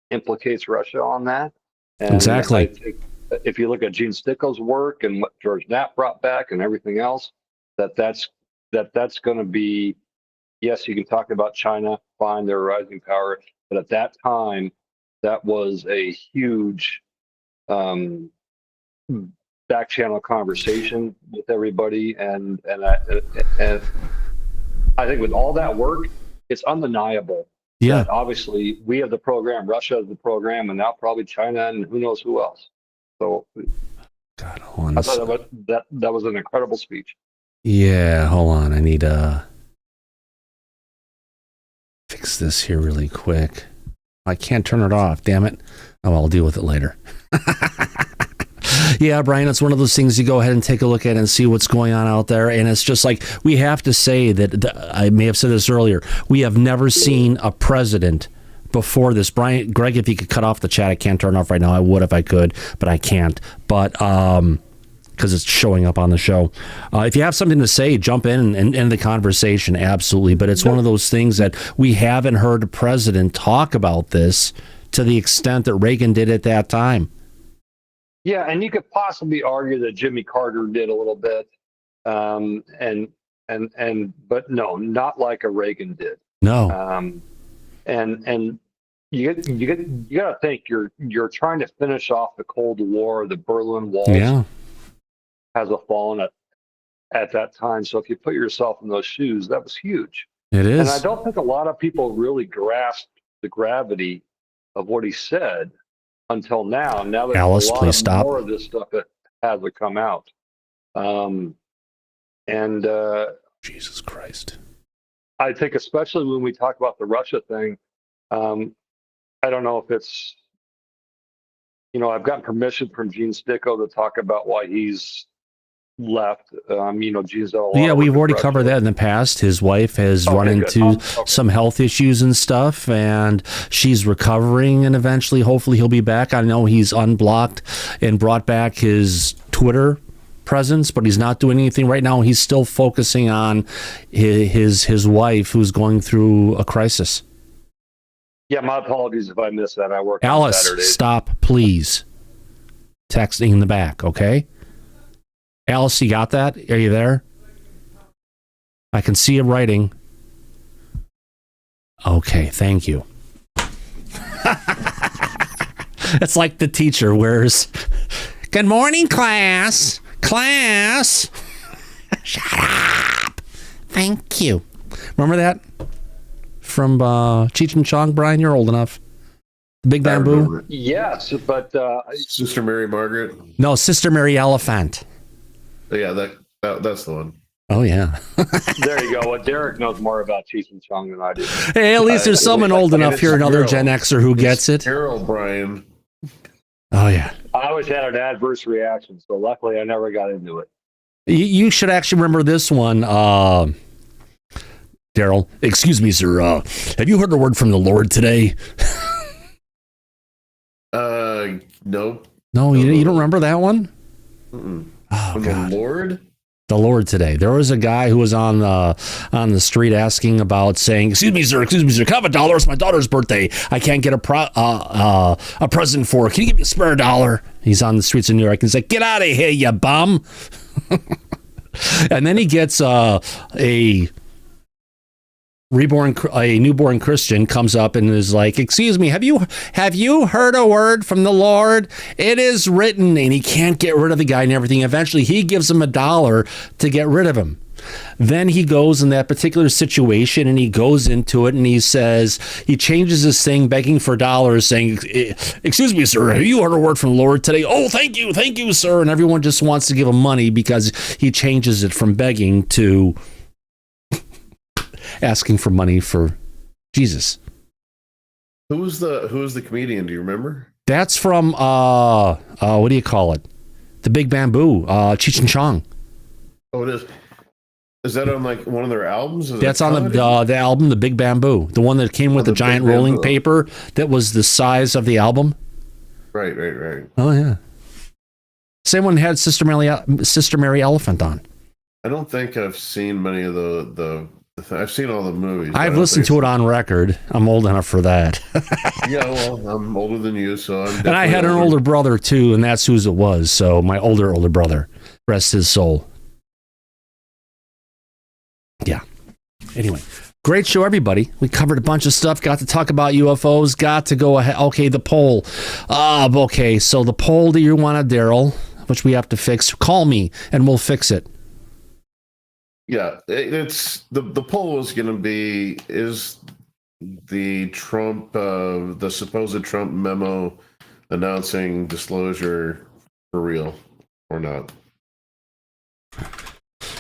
implicates Russia on that. And exactly. I think if you look at Gene Stickel's work and what George Knapp brought back and everything else, that's going to be, yes, you can talk about China, fine, they're a rising power, but at that time, that was a huge back channel conversation with everybody, and I think with all that work, it's undeniable. Yeah. That obviously, we have the program, Russia has the program, and now probably China and who knows who else. So, God, hold on. I thought that was an incredible speech. Yeah, hold on. I need to fix this here really quick. I can't turn it off, damn it. Oh, I'll deal with it later. Yeah, Brian, it's one of those things you go ahead and take a look at and see what's going on out there. And it's just like, we have to say that, I may have said this earlier, we have never seen a president before this. Brian, Greg, if you could cut off the chat, I can't turn it off right now. I would if I could, but I can't. But, because it's showing up on the show. If you have something to say, jump in and end the conversation, absolutely. But it's one of those things that we haven't heard a president talk about this to the extent that Reagan did at that time. Yeah, and you could possibly argue that Jimmy Carter did a little bit, but no, not like a Reagan did. No. And you got to think you're trying to finish off the Cold War, the Berlin Wall. Yeah. Has fallen at that time. So if you put yourself in those shoes, that was huge. It is. And I don't think a lot of people really grasped the gravity of what he said until now. Now that Alice, a lot please of stop. more of this stuff that has to come out. Jesus Christ. I think especially when we talk about the Russia thing, I don't know if it's, you know, I've gotten permission from Gene Sticko to talk about why he's left. You know, Gene's done a lot. Yeah, of we've work already with covered Russia. that in the past. His wife has run good. into some health issues and stuff, and she's recovering, and eventually, hopefully, he'll be back. I know he's unblocked and brought back his Twitter presence, but he's not doing anything right now. He's still focusing on his wife, who's going through a crisis. Yeah, my apologies if I missed that. I work on Alice, Saturdays. stop, please. Texting in the back, okay? Alice, you got that? Are you there? I can see you writing. Okay, thank you. It's like the teacher wears, "Good morning, class. Class. Shut up. Thank you." Remember that? From Cheech and Chong, Brian? You're old enough. The Big Bamboo? Yes, but Sister Mary Margaret. No, Sister Mary Elephant. Yeah, that's the one. Oh, yeah. there you go. Well, Derek knows more about Cheech and Chong than I do. Hey, at least there's someone old enough here, another Carol. Gen Xer who gets it. Carol, Brian. Oh, yeah. I always had an adverse reaction, so luckily I never got into it. You should actually remember this one, Daryl. Excuse me, sir. Have you heard a word from the Lord today? No. No, you don't remember that one? Mm-mm. Oh, From God. the Lord? The Lord today. There was a guy who was on the street asking about saying, excuse me, sir, can I have $1? It's my daughter's birthday. I can't get a present for her. Can you give me a spare $1? He's on the streets of New York. He's like, get out of here, you bum. And then he gets a newborn Christian comes up and is like, excuse me, have you heard a word from the Lord? It is written. And he can't get rid of the guy and everything. Eventually he gives him $1 to get rid of him. Then he goes in that particular situation and he goes into it and he says, he changes his thing begging for dollars, saying, excuse me, sir, have you heard a word from the Lord today? Oh, thank you, sir. And everyone just wants to give him money because he changes it from begging to asking for money for Jesus. Who was the comedian? Do you remember? That's from what do you call it? The Big Bamboo, Cheech and Chong. Oh, it is. Is that on like one of their albums? That's on the album, The Big Bamboo, the one that came with the giant rolling paper that was the size of the album. Right. Oh yeah. Same one had Sister Mary Elephant on. I don't think I've seen many of the I've seen all the movies. I've listened to it on record. I'm old enough for that. Yeah, well, I'm older than you, so I'm. And I had an older brother too, and that's whose it was. So my older brother, rest his soul. Yeah. Anyway, great show, everybody. We covered a bunch of stuff. Got to talk about UFOs. Got to go ahead. Okay, the poll. Okay, so the poll that you wanted, Daryl, which we have to fix. Call me, and we'll fix it. Yeah, it's the poll was going to be: is the Trump, the supposed Trump memo announcing disclosure for real or not?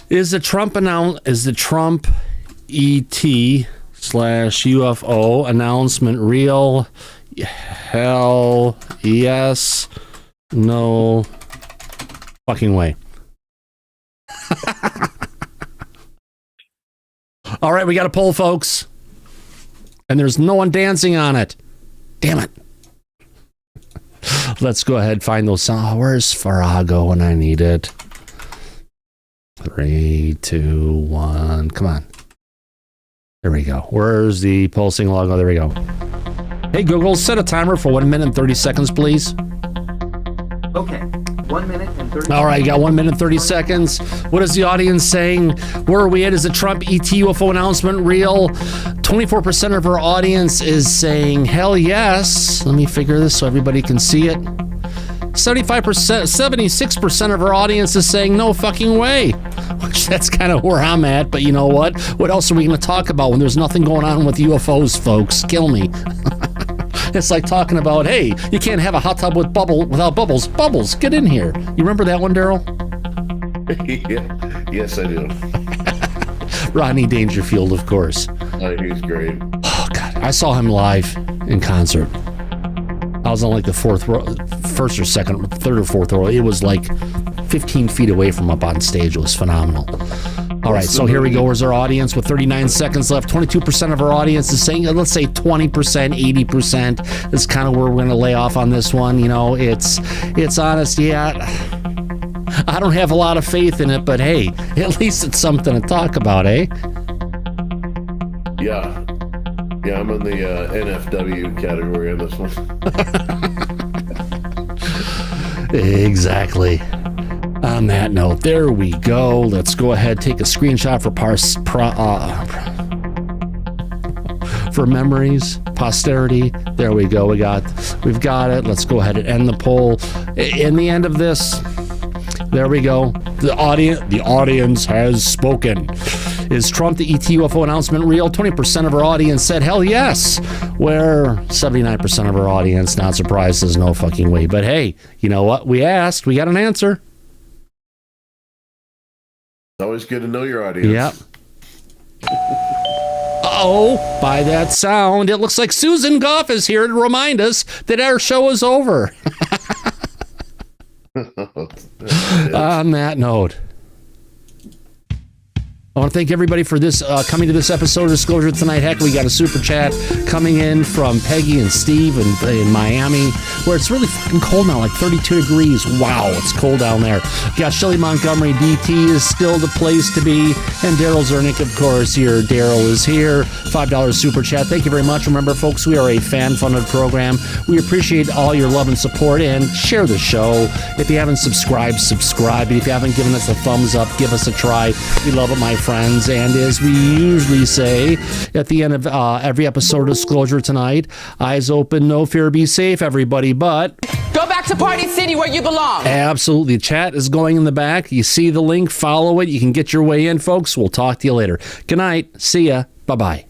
Is the Trump ET/UFO announcement real? Hell yes. No fucking way. All right, we got a poll, folks. And there's no one dancing on it. Damn it. Let's go ahead and find those songs. Where's Farrago when I need it? 3, 2, 1. Come on. There we go. Where's the poll sing along? Oh, there we go. Hey, Google, set a timer for 1 minute and 30 seconds, please. Okay. 1 minute and 30 All right, you got 1 minute and 30 seconds. What is the audience saying? Where are we at? Is the Trump ET UFO announcement real? 24% of our audience is saying hell yes. Let me figure this so everybody can see it. 76% of our audience is saying no fucking way. Which that's kind of where I'm at, but you know what? What else are we going to talk about when there's nothing going on with UFOs, folks? Kill me. It's like talking about, hey, you can't have a hot tub without bubbles. Bubbles, get in here. You remember that one, Daryl? Yeah. Yes, I do. Rodney Dangerfield, of course. Oh, he's great. Oh, God. I saw him live in concert. I was on like the first or second, third or fourth row. It was like 15 feet away from up on stage. It was phenomenal. All right, so here we go. Here's our audience with 39 seconds left. 22% of our audience is saying, let's say 20%, 80% is kind of where we're going to lay off on this one. You know, it's honest. Yeah, I don't have a lot of faith in it, but hey, at least it's something to talk about, eh? Yeah. Yeah, I'm in the NFW category on this one. Exactly. On that note, there we go. Let's go ahead, take a screenshot for memories, posterity. There we go. We've got it. Let's go ahead and end the poll. In the end of this, there we go. The audience has spoken. Is Trump the ET UFO announcement real? 20% of our audience said hell yes, where 79% of our audience, not surprised, says no fucking way. But hey, you know what? We asked. We got an answer. It's always good to know your audience. Yep. Uh-oh, by that sound, it looks like Susan Goff is here to remind us that our show is over. On that note, I want to thank everybody for this coming to this episode of Disclosure Tonight. Heck, we got a super chat coming in from Peggy and Steve in Miami, where it's really fucking cold now, like 32 degrees. Wow, it's cold down there. We got Shelly Montgomery. DT is still the place to be. And Daryl Zernick, of course, here. Daryl is here. $5 super chat. Thank you very much. Remember, folks, we are a fan-funded program. We appreciate all your love and support, and share the show. If you haven't subscribed, subscribe. If you haven't given us a thumbs up, give us a try. We love it, my friends. And as we usually say at the end of every episode of Disclosure Tonight, eyes open, no fear, be safe, everybody, but go back to Party City where you belong. Absolutely. Chat is going in the back. You see the link, follow it. You can get your way in, folks. We'll talk to you later. Good night. See ya. Bye-bye.